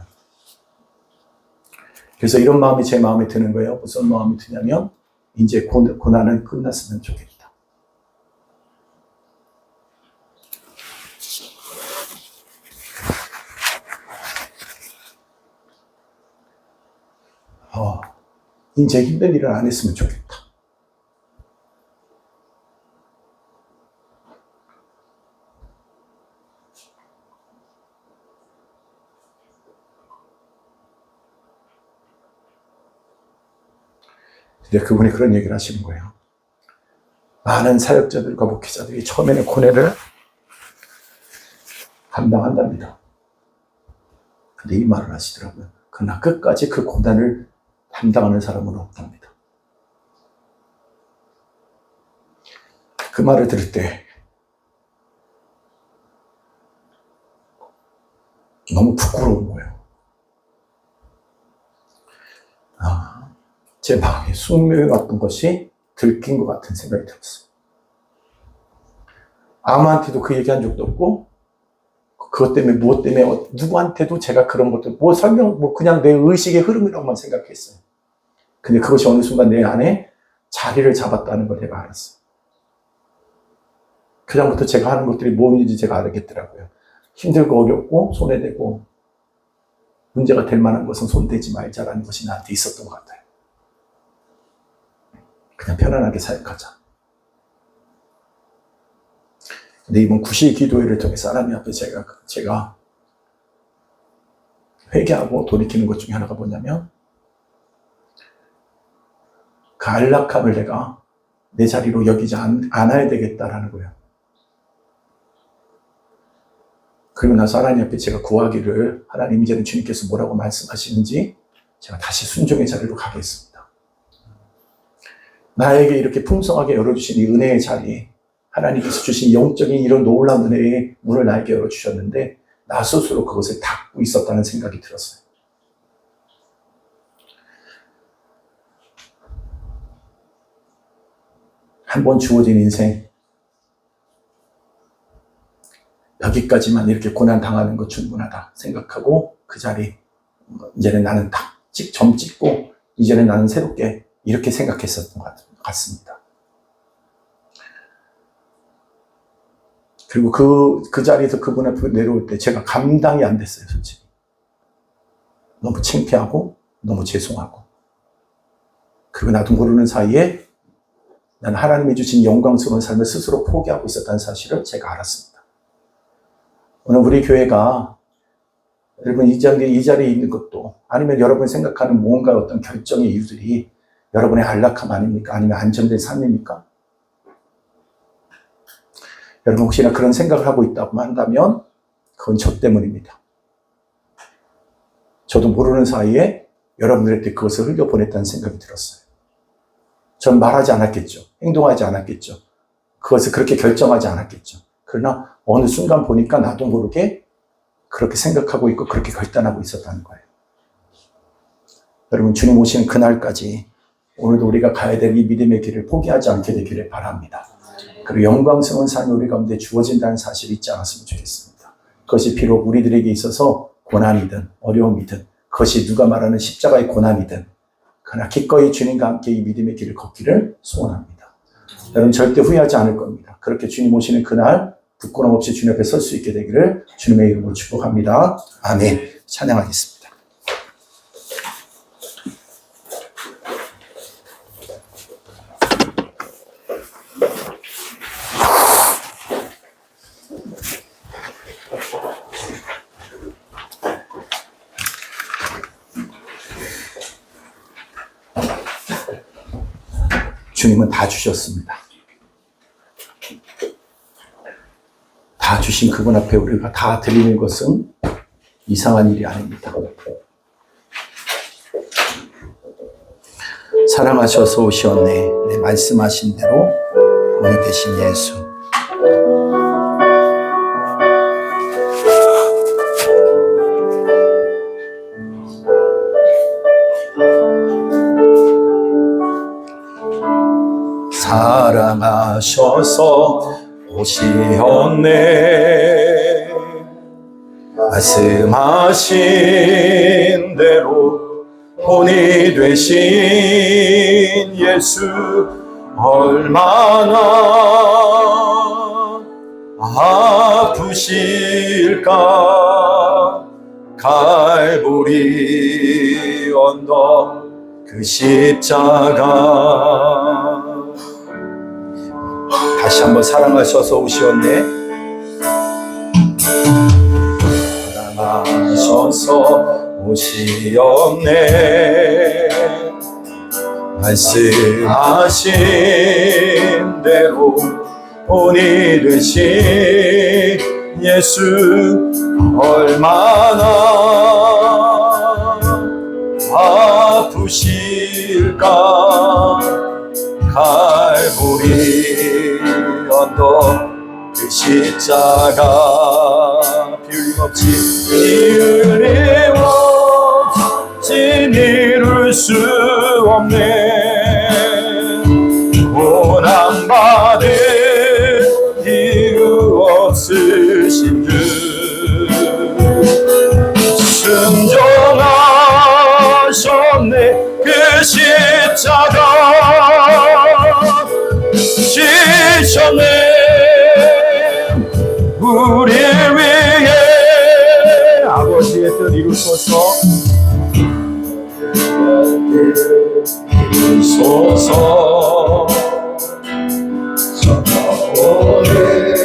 그래서 이런 마음이 제 마음에 드는 거예요. 무슨 마음이 드냐면 이제 고난은 끝났으면 좋겠다. 이제 힘든 일을 안 했으면 좋겠다. 근데 그분이 그런 얘기를 하시는 거예요. 많은 사역자들과 목회자들이 처음에는 고뇌를 감당한답니다. 근데 이 말을 하시더라고요. 그러나 끝까지 그 고난을 감당하는 사람은 없답니다. 그 말을 들을 때 너무 부끄러운 거예요. 제 마음에 숙명이 왔던 것이 들킨 것 같은 생각이 들었어요. 아무한테도 그 얘기한 적도 없고, 그것 때문에, 무엇 때문에, 누구한테도 제가 그런 것도, 그냥 내 의식의 흐름이라고만 생각했어요. 근데 그것이 어느 순간 내 안에 자리를 잡았다는 걸 내가 알았어요. 그다음부터 제가 하는 것들이 무엇인지 제가 알겠더라고요. 힘들고 어렵고, 손에 대고, 문제가 될 만한 것은 손대지 말자라는 것이 나한테 있었던 것 같아요. 그냥 편안하게 사역하자. 근데 이번 구시 기도회를 통해서 하나님 앞에 제가 회개하고 돌이키는 것 중에 하나가 뭐냐면, 그 안락함을 내가 내 자리로 여기지 않아야 되겠다라는 거예요. 그리고 나서 하나님 앞에 제가 구하기를, 하나님 이제는 주님께서 뭐라고 말씀하시는지 제가 다시 순종의 자리로 가겠습니다. 나에게 이렇게 풍성하게 열어주신 이 은혜의 자리, 하나님께서 주신 영적인 이런 놀라운 은혜의 문을 나에게 열어주셨는데 나 스스로 그것을 닫고 있었다는 생각이 들었어요. 한 번 주어진 인생, 여기까지만 이렇게 고난 당하는 것 충분하다 생각하고 그 자리, 이제는 나는 점 찍고 이제는 나는 새롭게 이렇게 생각했었던 것 같습니다. 그리고 그 자리에서 그분 앞에 내려올 때 제가 감당이 안 됐어요, 솔직히. 너무 창피하고 너무 죄송하고, 그리고 나도 모르는 사이에 나는 하나님이 주신 영광스러운 삶을 스스로 포기하고 있었다는 사실을 제가 알았습니다. 오늘 우리 교회가 여러분 이 자리에 있는 것도, 아니면 여러분이 생각하는 뭔가 어떤 결정의 이유들이 여러분의 안락함 아닙니까? 아니면 안정된 삶입니까? 여러분 혹시나 그런 생각을 하고 있다고 한다면 그건 저 때문입니다. 저도 모르는 사이에 여러분들한테 그것을 흘려보냈다는 생각이 들었어요. 전 말하지 않았겠죠. 행동하지 않았겠죠. 그것을 그렇게 결정하지 않았겠죠. 그러나 어느 순간 보니까 나도 모르게 그렇게 생각하고 있고 그렇게 결단하고 있었다는 거예요. 여러분 주님 오시는 그날까지 오늘도 우리가 가야 될 이 믿음의 길을 포기하지 않게 되기를 바랍니다. 그리고 영광스러운 삶이 우리 가운데 주어진다는 사실을 잊지 않았으면 좋겠습니다. 그것이 비록 우리들에게 있어서 고난이든 어려움이든, 그것이 누가 말하는 십자가의 고난이든, 그러나 기꺼이 주님과 함께 이 믿음의 길을 걷기를 소원합니다. 여러분 절대 후회하지 않을 겁니다. 그렇게 주님 오시는 그날 부끄럼 없이 주님 앞에 설 수 있게 되기를 주님의 이름으로 축복합니다. 아멘. 찬양하겠습니다. 주님은 다 주셨습니다. 다 주신 그분 앞에 우리가 다 드리는 것은 이상한 일이 아닙니다. 사랑하셔서 오셨네. 네, 말씀하신 대로 오늘 대신 예수. 사랑하셔서 오시었네. 말씀하신 대로 본이 되신 예수, 얼마나 아프실까. 갈보리 언덕 그 십자가. 다시 한번 사랑하셔서 오시었네. 사랑하셔서 오시었네. 말씀하신 대로 본이 되신 예수 얼마나 아프실까. 갈보리 언덕 그 십자가 비울림없이 이룰 수 없네. 고난받을 이유 없으신 주 순종하셨네. 그 십자가 지셨네. 우리 위해 아버지의 뜻 이루소서. 이루소서. 오늘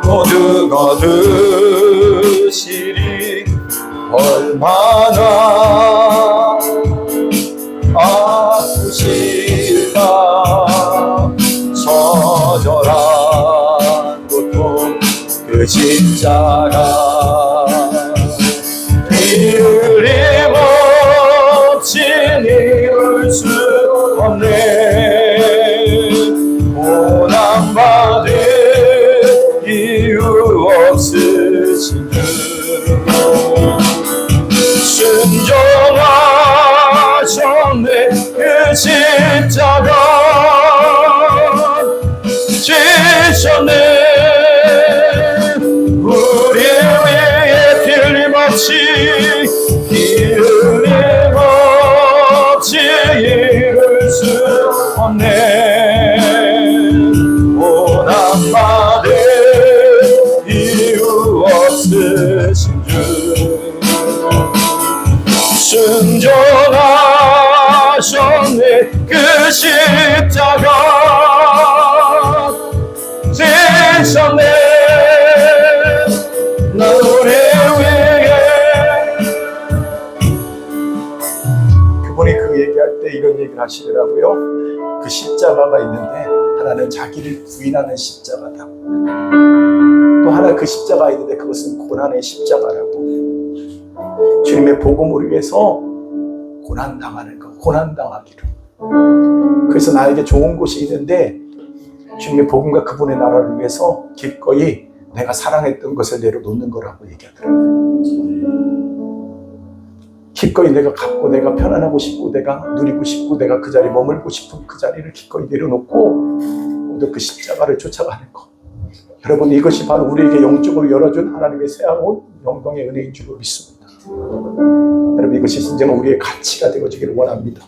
모두가 드시리 얼마나 아프실까. 처절한 고통 그 십자가 비울림없이 이룰 수 없네. 고난받을 이유 없으신 주 순종하셨네. 그 십자가 지셨네. 우리 위해 틀림없이 이룰 수 없네. 고난받을 이유 없으신 주 순종하셨네. 그 십자가 지셨네. 우리 위해. 그분이 그 얘기할 때 이런 얘기를 하시더라고요. 그 십자가가 있는데 하나는 자기를 부인하는 십자가다. 또 하나 그 십자가가 있는데 그것은 고난의 십자가라고. 주님의 복음을 위해서 고난당하는 것, 고난당하기로. 그래서 나에게 좋은 곳이 있는데 주님의 복음과 그분의 나라를 위해서 기꺼이 내가 사랑했던 것을 내려놓는 거라고 얘기하더라고요. 기꺼이 내가 갖고 내가 편안하고 싶고 내가 누리고 싶고 내가 그 자리에 머물고 싶은 그 자리를 기꺼이 내려놓고 모두 그 십자가를 쫓아가는 것. 여러분, 이것이 바로 우리에게 영적으로 열어준 하나님의 새하운 영광의 은혜인 줄로 믿습니다. 여러분, 이것이 진정 우리의 가치가 되어지기를 원합니다.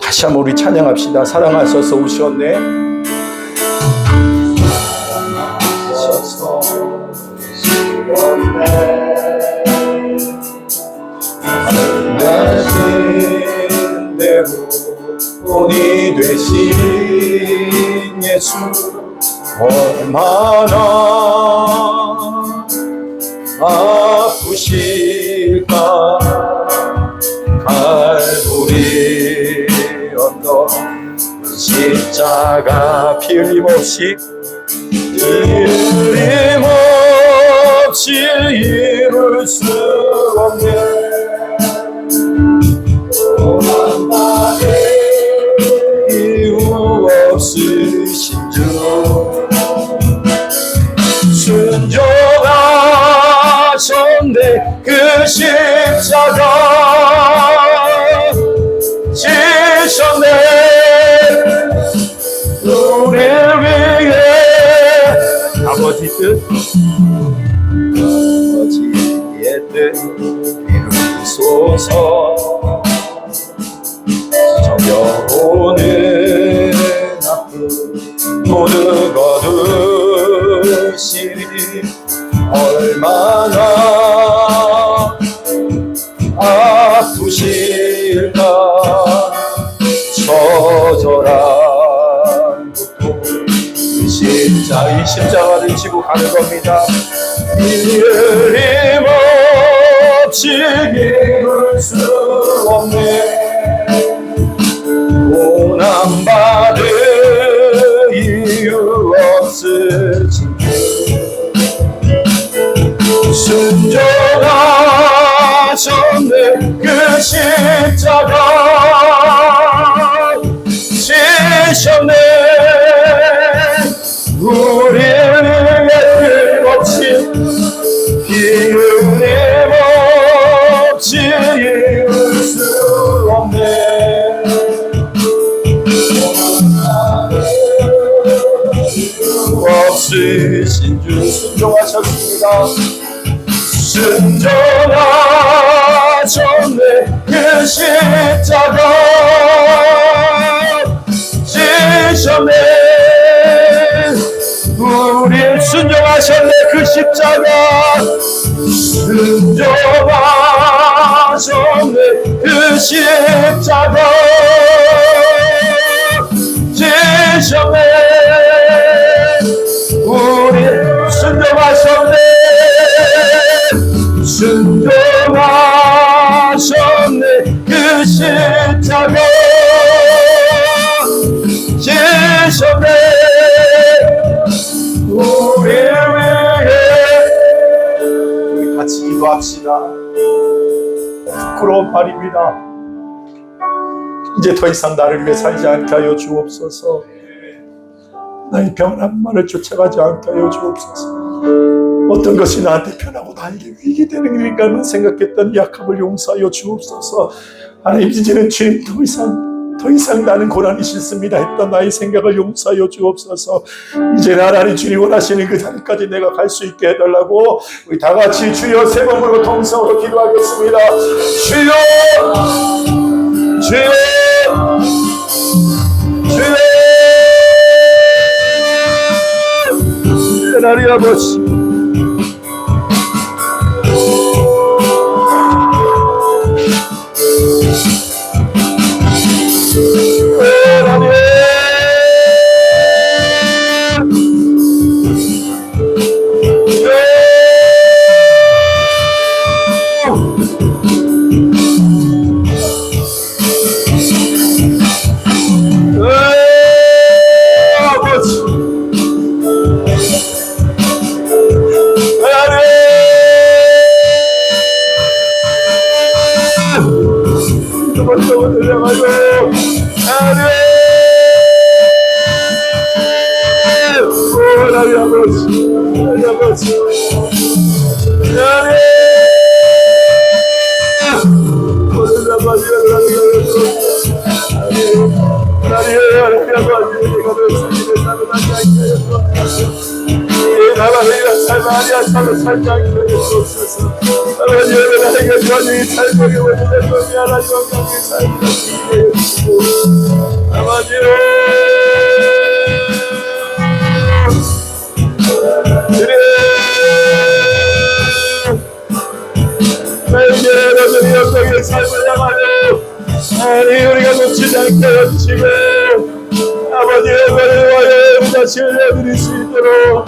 다시 한번 우리 찬양합시다. 사랑하셔서 오셨네. 사랑하셔서 오셨네. 하신 대로 본이 되신 예수 얼마나 아프실까. 갈보리 언덕 십자가 피 흘림없이 이룰 수 없네. 고난받을 이유 없으신 주 순종하셨네. 그 십자가 지셨네. 우리 위해 아버지 뜻 아버지의 뜻 이루소서. 정겨오는 아픔 모두 거두시리 얼마나 아프실까. 처절한 고통 이 십자가를 지고 가는 겁니다. 이름없이 이룰 수 없네. 순종하셨네. 그 십자가 지셨네. 우리를 위해 끊임없이 기운이 없이 이룰 수 없네. 없으신 주 순종하셨습니다. 순종하셨네. 그 십자가 지셨네. 우리 순종하셨네. 그 십자가 순종하셨네. 그 십자가 지셨네. 우리 순종하셨네. 순종하셨네. 그 십자가 지셨네. 우리를 위해. 우리 같이 기도합시다. 부끄러운 말입니다. 이제 더 이상 나를 위해 살지 않게 하여 주옵소서. 나의 편한 말을 쫓아가지 않게 하여 주옵소서. 어떤 것이 나한테 편하고 나에게 위기 되는 일인가만 생각했던 약함을 용서하여 주옵소서. 하나님, 이제는 주님 더 이상 나는 고난이 싫습니다 했던 나의 생각을 용서하여 주옵소서. 이제 하나님 주님 원하시는 그 자리까지 내가 갈 수 있게 해달라고 우리 다 같이 주여 세 번 부르고 통성으로 기도하겠습니다. 주여, 주여, 주여. 하나님 아버지, 우리가 놓치지 않게 해주시고 아버지의 은혜를 위하여 우리 자신을 내드릴 수 있도록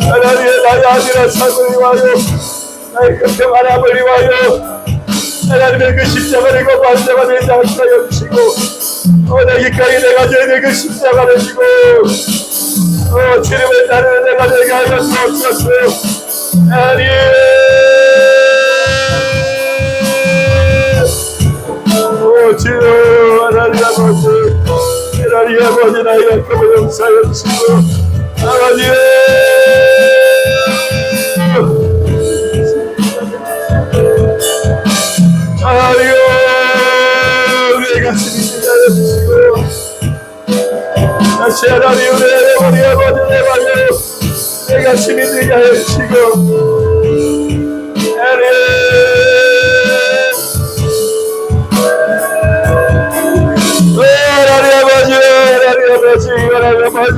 하나님의 나의 아들의 삶을 위하여 나의 큰 평안함을 위하여 하나님의 그 십자가를 그 반자가 되지 않게 하여 주시고 내기까지 내가 져야 될 그 십자가를 지고 주님의 따르는 내가 되게 하여 주옵소서. 하나님 주여, 하나님 아버지, 하나님 아버지 나의 약함을 용서하여 주시고 하나님 우리의 가슴이 지나여 주시고 다시 하나님 우리 아버지 내 말로 내 가슴이 되게 하여 주시고 하나님 아버지 하나님 아버지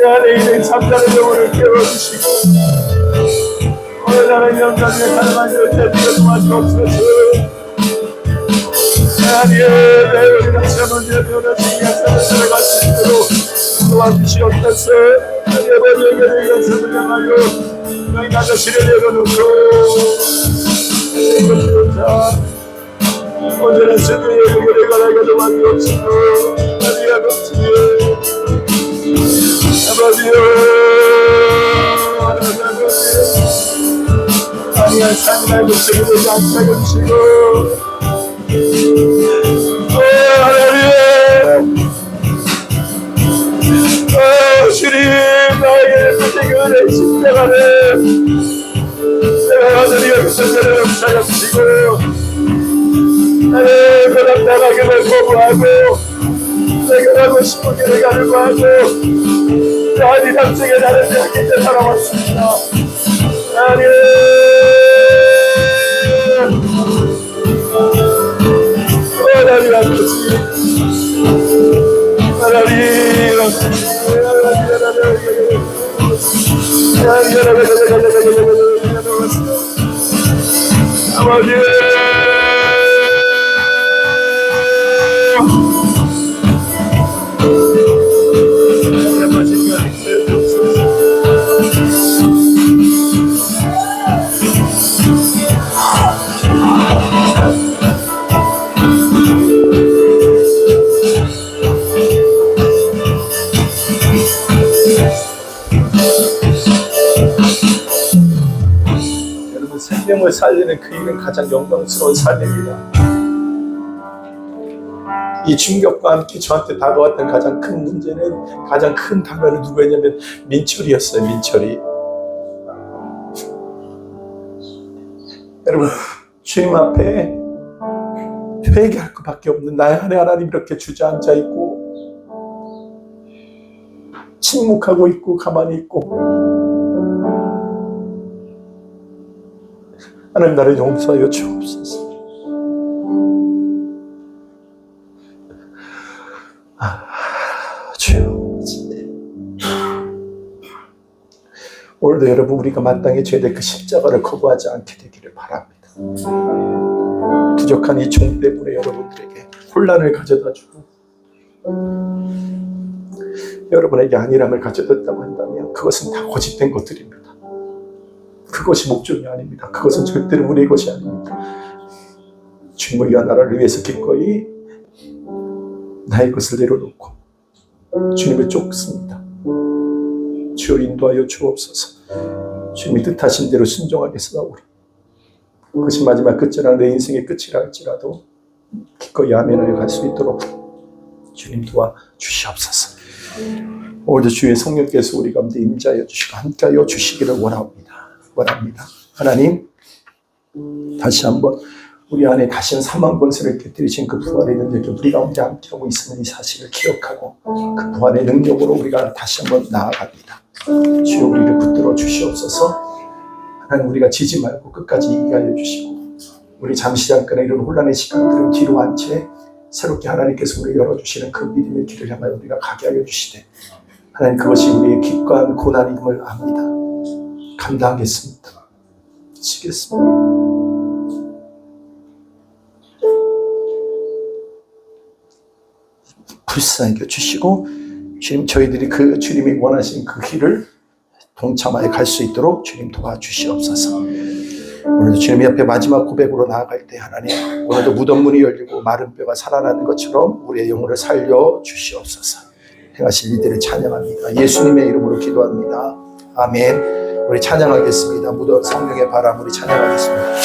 하나님 잠자는 영혼을 깨워주시고 오늘 나는 영광의 사랑하여 주시옵소서. 하나님 우리 다시 한번 예배하며 주님의 삶을 살아갈 수 있도록 도와주시옵소서. 하나님 아버지 감사를 향하여 너희 나 자신을 내려놓고 언제나 주님의 영광을 가라가 도와주옵시고 하나님 아버지 하나님 아버지 아니야 삶의 목적이 되지 않게 해주시고 하나님 주님 나에게 주시고 내 십자가를 내가 하늘이 여기서 저를 찾아주시고 나는 그냥 나가기를 거부하고 내가 가고 싶은 길을 가려고 하고 이 삶 속에 나는 이렇게 살아왔습니다. 하나님 하나님 아버지 아버지 여러분 생명을 살리는 그 일은 가장 영광스러운 삶입니다. 이 충격과 함께 저한테 다가왔던 가장 큰 문제는 가장 큰 단어는 누구였냐면 민철이었어요. 민철이. 여러분 주님 앞에 회개할 것밖에 없는 나의 안에 하나님 이렇게 주저앉아 있고 침묵하고 있고 가만히 있고 하나님 나를 용서하여 주옵소서. 주여 오늘도 여러분 우리가 마땅히 져야 될 그 십자가를 거부하지 않게 되기를 바랍니다. 부족한 이 종 때문에 여러분들에게 혼란을 가져다주고 여러분에게 안일함을 가져다줬다고 한다면 그것은 다 거짓된 것들입니다. 그것이 목적이 아닙니다. 그것은 절대로 우리의 것이 아닙니다. 주님을 위한 나라를 위해서 기꺼이 나의 것을 내려놓고 주님을 쫓습니다. 주여 인도하여 주옵소서. 주님이 뜻하신 대로 순종하게 싸우리. 그것이 마지막 끝이라 내 인생의 끝이라 할지라도 기꺼이 아멘을 갈 수 있도록 주님 도와 주시옵소서. 오늘도 주의 성령께서 우리 가운데 임재하여 주시고 함께하여 주시기를 원합니다. 하나님 다시 한번 우리 안에 다시는 사망 권세를 깨뜨리신 그 부활의 능력이 우리 가운데 함께하고 있음을 이 사실을 기억하고 그 부활의 능력으로 우리가 다시 한번 나아갑니다. 주여 우리를 붙들어 주시옵소서. 하나님 우리가 지지 말고 끝까지 이기게 하여 주시고 우리 잠시 잠깐의 이런 혼란의 시간들은 뒤로 한 채 새롭게 하나님께서 우리를 열어주시는 그 믿음의 길을 향하여 우리가 가게 하여 주시되 하나님 그것이 우리의 기꺼운 고난임을 압니다. 감당하겠습니다. 지겠습니다. 불쌍히 여주시고 주님 저희들이 그 주님이 원하신 그 길을 동참하여 갈 수 있도록 주님 도와주시옵소서. 오늘도 주님 옆에 마지막 고백으로 나아갈 때 하나님 오늘도 무덤 문이 열리고 마른 뼈가 살아나는 것처럼 우리의 영혼을 살려 주시옵소서. 행하실 이들을 찬양합니다. 예수님의 이름으로 기도합니다. 아멘. 우리 찬양하겠습니다. 무덤 성령의 바람 우리 찬양하겠습니다.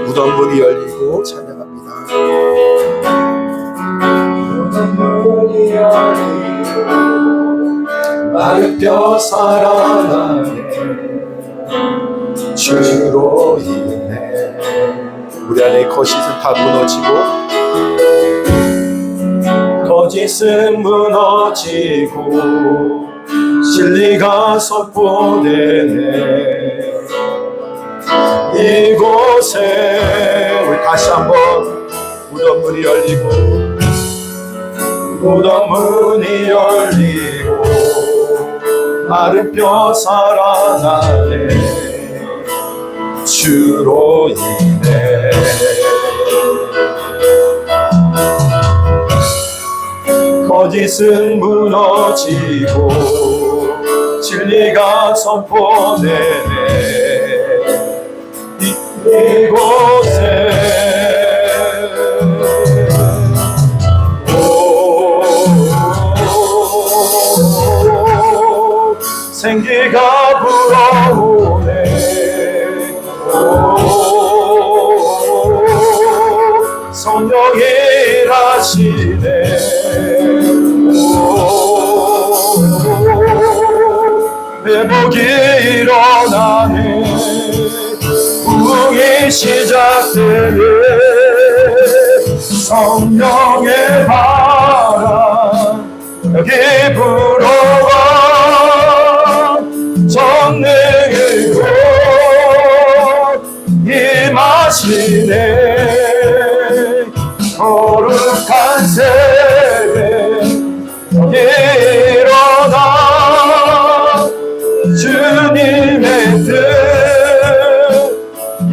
무덤 문이 열리고 찬양합니다. 무덤 문이 열리고 마른 뼈 살아나네 주로 인해 우리 안에 거짓은 다 무너지고 거짓은 무너지고 진리가 선포되네 이곳에 우리 다시 한번 무덤 문이 열리고 무덤 문이 열리고 마른 뼈 살아나네 주로 인해 거짓은 무너지고 진리가 선포되네 이곳에 생기가 불어오네 성령이 일하시네 회복이 일어나네 부흥이 시작되네 성령의 바람 여기 불어와 전능으로 임하시네 거룩한 세례 일어나 주님의 뜻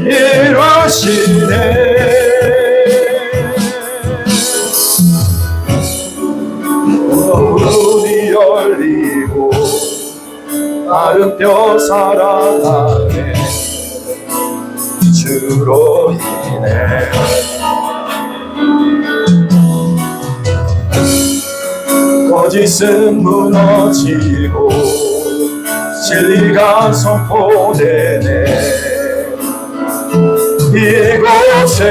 이루시네 문이 열리고 마른 뼈 살아나네 주로 인해 거짓은 무너지고 진리가 선포되네 이곳에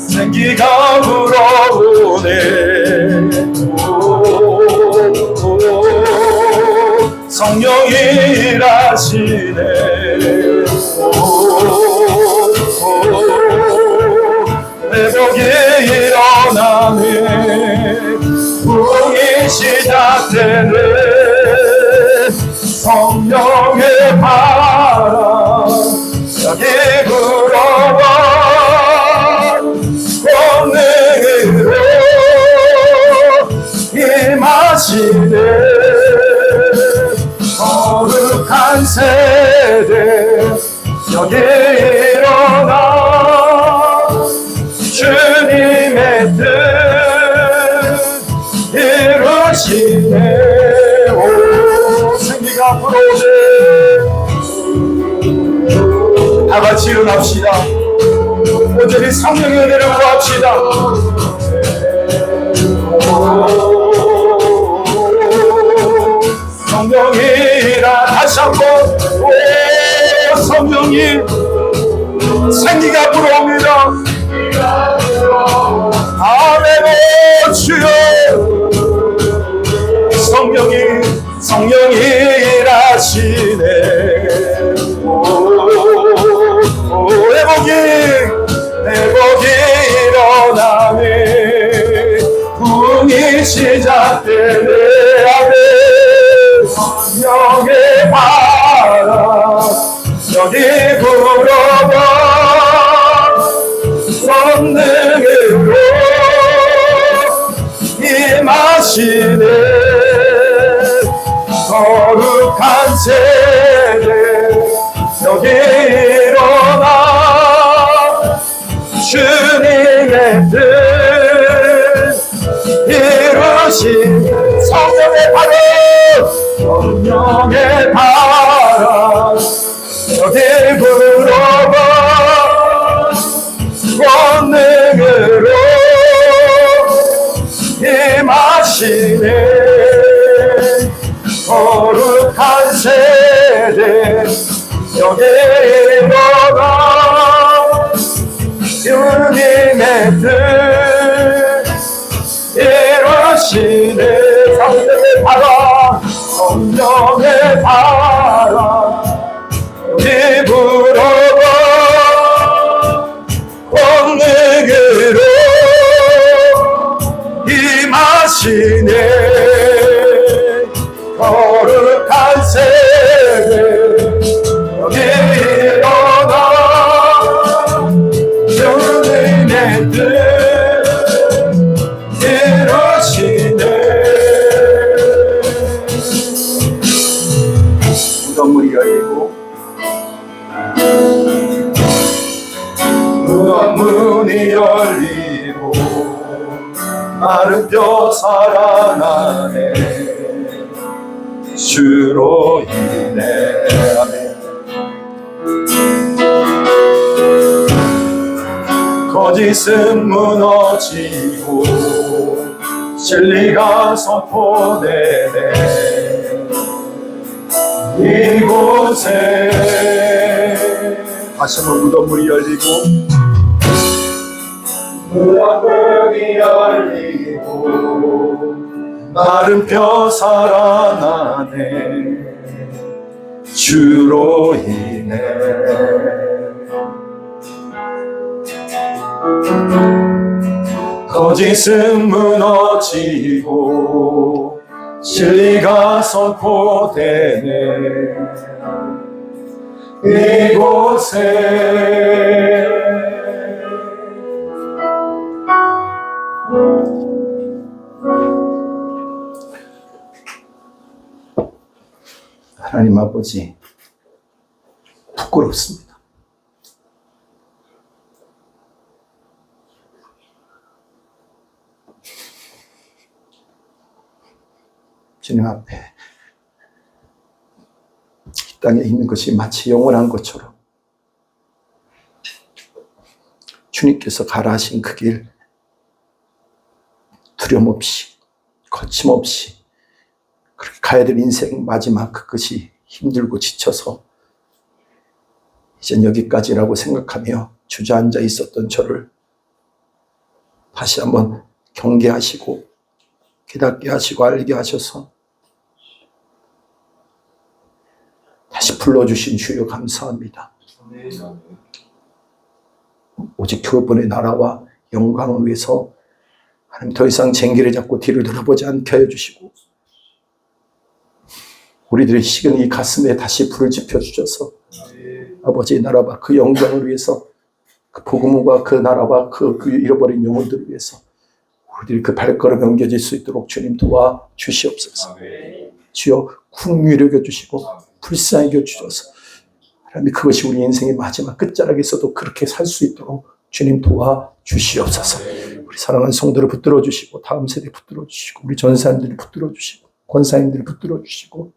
생기가 불어오네 성령이 일하시네 회복이 일어나네 부흥이 시작되네 성령의 바람 여기 불어와 권능으로 임하시네 거룩한 세대 여기 일어나 주님의 뜻 이루시네 오 생기가 불어오네 다같이 일어납시다 온전히 성령의 은혜를 구합시다 성령이라 다시 한번 오 성령이 생기가 불어옵니다 아멘 주여 성령이 일하시네 회복이 일어나네 부흥이 시작되네 아멘 성령의 바람 여기 불어와 권능으로 임하시네 거룩한 세대 여기 일어나 주님의 뜻 이루신 성령의 바람 성령의 바람 여기 불어와 권능으로 임하시네 거룩한 세대 여기 일어나 주님의 뜻 이루시네 성령의 바람 성령의 바람 여기 불어와 권능으로 임하시네 거룩한 세대 여기 일어나 주님 마른 뼈 살아나네 주로 인해. 아멘. 거짓은 무너지고 진리가 선포되네 이곳에. 다시 한번 무덤문이 열리고 무덤문이 열리고 마른 뼈 살아나네 주로 인해. 거짓은 무너지고 진리가 선포되네 이곳에. 하나님 아버지, 부끄럽습니다. 주님 앞에 이 땅에 있는 것이 마치 영원한 것처럼 주님께서 가라 하신 그 길 두려움 없이 거침없이 그렇게 가야 될 인생 마지막 그것이 힘들고 지쳐서 이젠 여기까지라고 생각하며 주저앉아 있었던 저를 다시 한번 경계하시고 깨닫게 하시고 알게 하셔서 다시 불러주신 주여 감사합니다. 오직 그분의 나라와 영광을 위해서 하나님 더 이상 쟁기를 잡고 뒤를 돌아보지 않게 하여 주시고 우리들의 식은 이 가슴에 다시 불을 지펴주셔서 아버지의 나라와 그 영광을 위해서 그 복음과 그 나라와 그 잃어버린 영혼들을 위해서 우리들이 그 발걸음에 옮겨질 수 있도록 주님 도와 주시옵소서. 주여 긍휼히 여겨 주시고 불쌍히 여겨 주셔서 하나님 그것이 우리 인생의 마지막 끝자락에서도 그렇게 살 수 있도록 주님 도와 주시옵소서. 우리 사랑하는 성도를 붙들어 주시고 다음 세대 붙들어 주시고 우리 전사님들을 붙들어 주시고 권사님들을 붙들어 주시고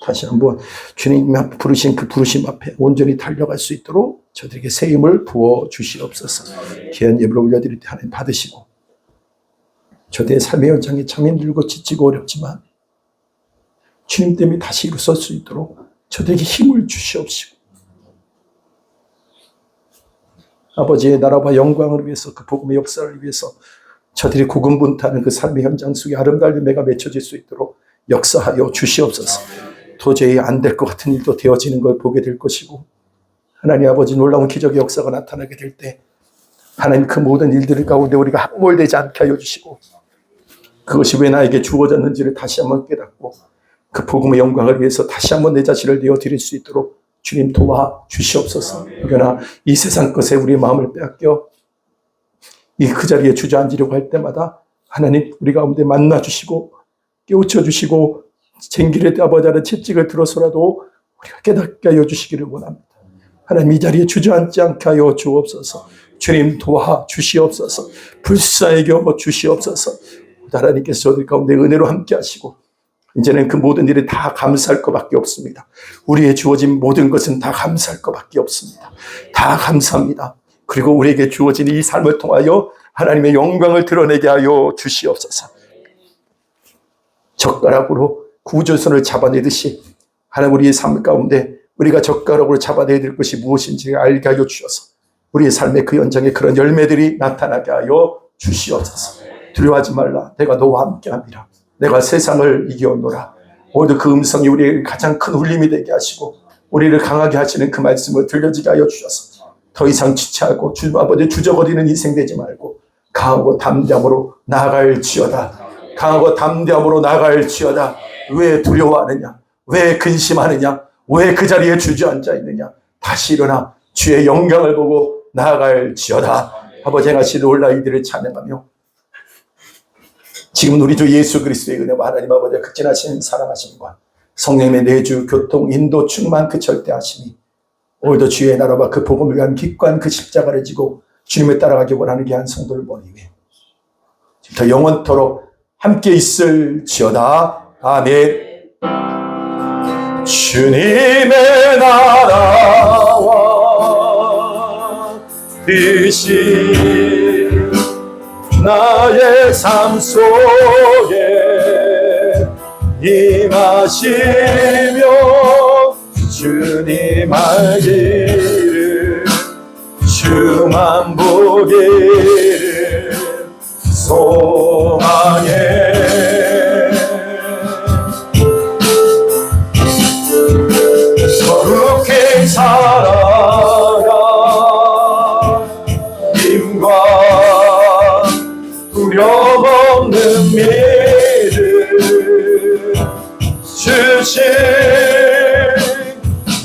다시 한번 주님 앞에 부르신 그 부르심 앞에 온전히 달려갈 수 있도록 저들에게 새 힘을 부어 주시옵소서. 귀한 예배를 올려드릴 때 하나님 받으시고 저들의 삶의 현장에 참 힘들고 지치고 어렵지만 주님 때문에 다시 일어설 수 있도록 저들에게 힘을 주시옵시고 아버지의 나라와 영광을 위해서 그 복음의 역사를 위해서 저들이 고군분투하는 그 삶의 현장 속에 아름다운 열매가 맺혀질 수 있도록 역사하여 주시옵소서. 도저히 안 될 것 같은 일도 되어지는 걸 보게 될 것이고 하나님 아버지 놀라운 기적의 역사가 나타나게 될 때 하나님 그 모든 일들 가운데 우리가 함몰되지 않게 하여 주시고 그것이 왜 나에게 주어졌는지를 다시 한번 깨닫고 그 복음의 영광을 위해서 다시 한번 내 자신을 내어드릴 수 있도록 주님 도와 주시옵소서. 그러나 이 세상 것에 우리의 마음을 빼앗겨 그 자리에 주저앉으려고 할 때마다 하나님 우리 가운데 만나 주시고 깨우쳐 주시고 쟁기를 아버지의 채찍을 들어서라도 우리가 깨닫게 하여 주시기를 원합니다. 하나님 이 자리에 주저앉지 않게 하여 주옵소서. 주님 도와 주시옵소서. 불쌍히 여겨 주시옵소서. 하나님께서 저들 가운데 은혜로 함께 하시고 이제는 그 모든 일에 다 감사할 것밖에 없습니다. 우리의 주어진 모든 것은 다 감사할 것밖에 없습니다. 다 감사합니다. 그리고 우리에게 주어진 이 삶을 통하여 하나님의 영광을 드러내게 하여 주시옵소서. 젓가락으로 구조선을 잡아내듯이 하나님 우리의 삶 가운데 우리가 젓가락으로 잡아내야 될 것이 무엇인지 알게 하여 주셔서 우리의 삶의 그 현장에 그런 열매들이 나타나게 하여 주시옵소서. 두려워하지 말라. 내가 너와 함께함이라. 내가 세상을 이겨오노라. 오늘도 그 음성이 우리에게 가장 큰 울림이 되게 하시고 우리를 강하게 하시는 그 말씀을 들려지게 하여 주셔서 더 이상 지체하고 아버지 주저거리는 인생 되지 말고 강하고 담대함으로 나아갈지어다. 강하고 담대함으로 나아갈지어다. 왜 두려워하느냐? 왜 근심하느냐? 왜 그 자리에 주저앉아 있느냐? 다시 일어나 주의 영광을 보고 나아갈지어다. 아버지가 시놀라 이들을 찬양하며 지금 우리 주 예수 그리스도의 은혜와 하나님 아버지의 극진하신 사랑하심과 성령의 내주 교통 인도 충만 그 절대하심이 오늘도 주의 나라와 그 복음을 위한 기꺼운 그 십자가를 지고 주님을 따라가기 원하는 귀한 성도를 보니 위해 더 영원토록 함께 있을지어다. 아멘. 주님의 나라와 뜻이 나의 삶 속에 임하시며 주님 알기를 주만 보기를 소망해. 거룩히 살아가 힘과 두려움 없는 믿음 주신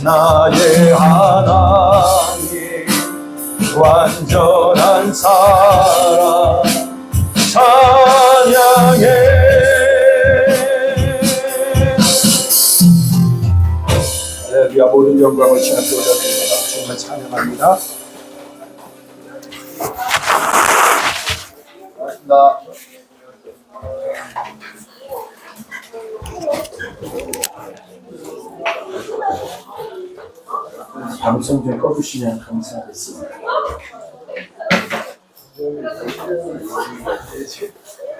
나의 하나님 완전한 사랑 찬양해. 할렐루야. 모든 영광을 주님께 올려드립니다. 정말 찬양합니다. 고맙습니다. 방송 좀 꺼주시면 감사하겠습니다.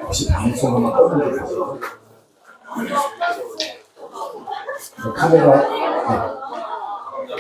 혹시 방송을 꺼주세요. 카메라. 네.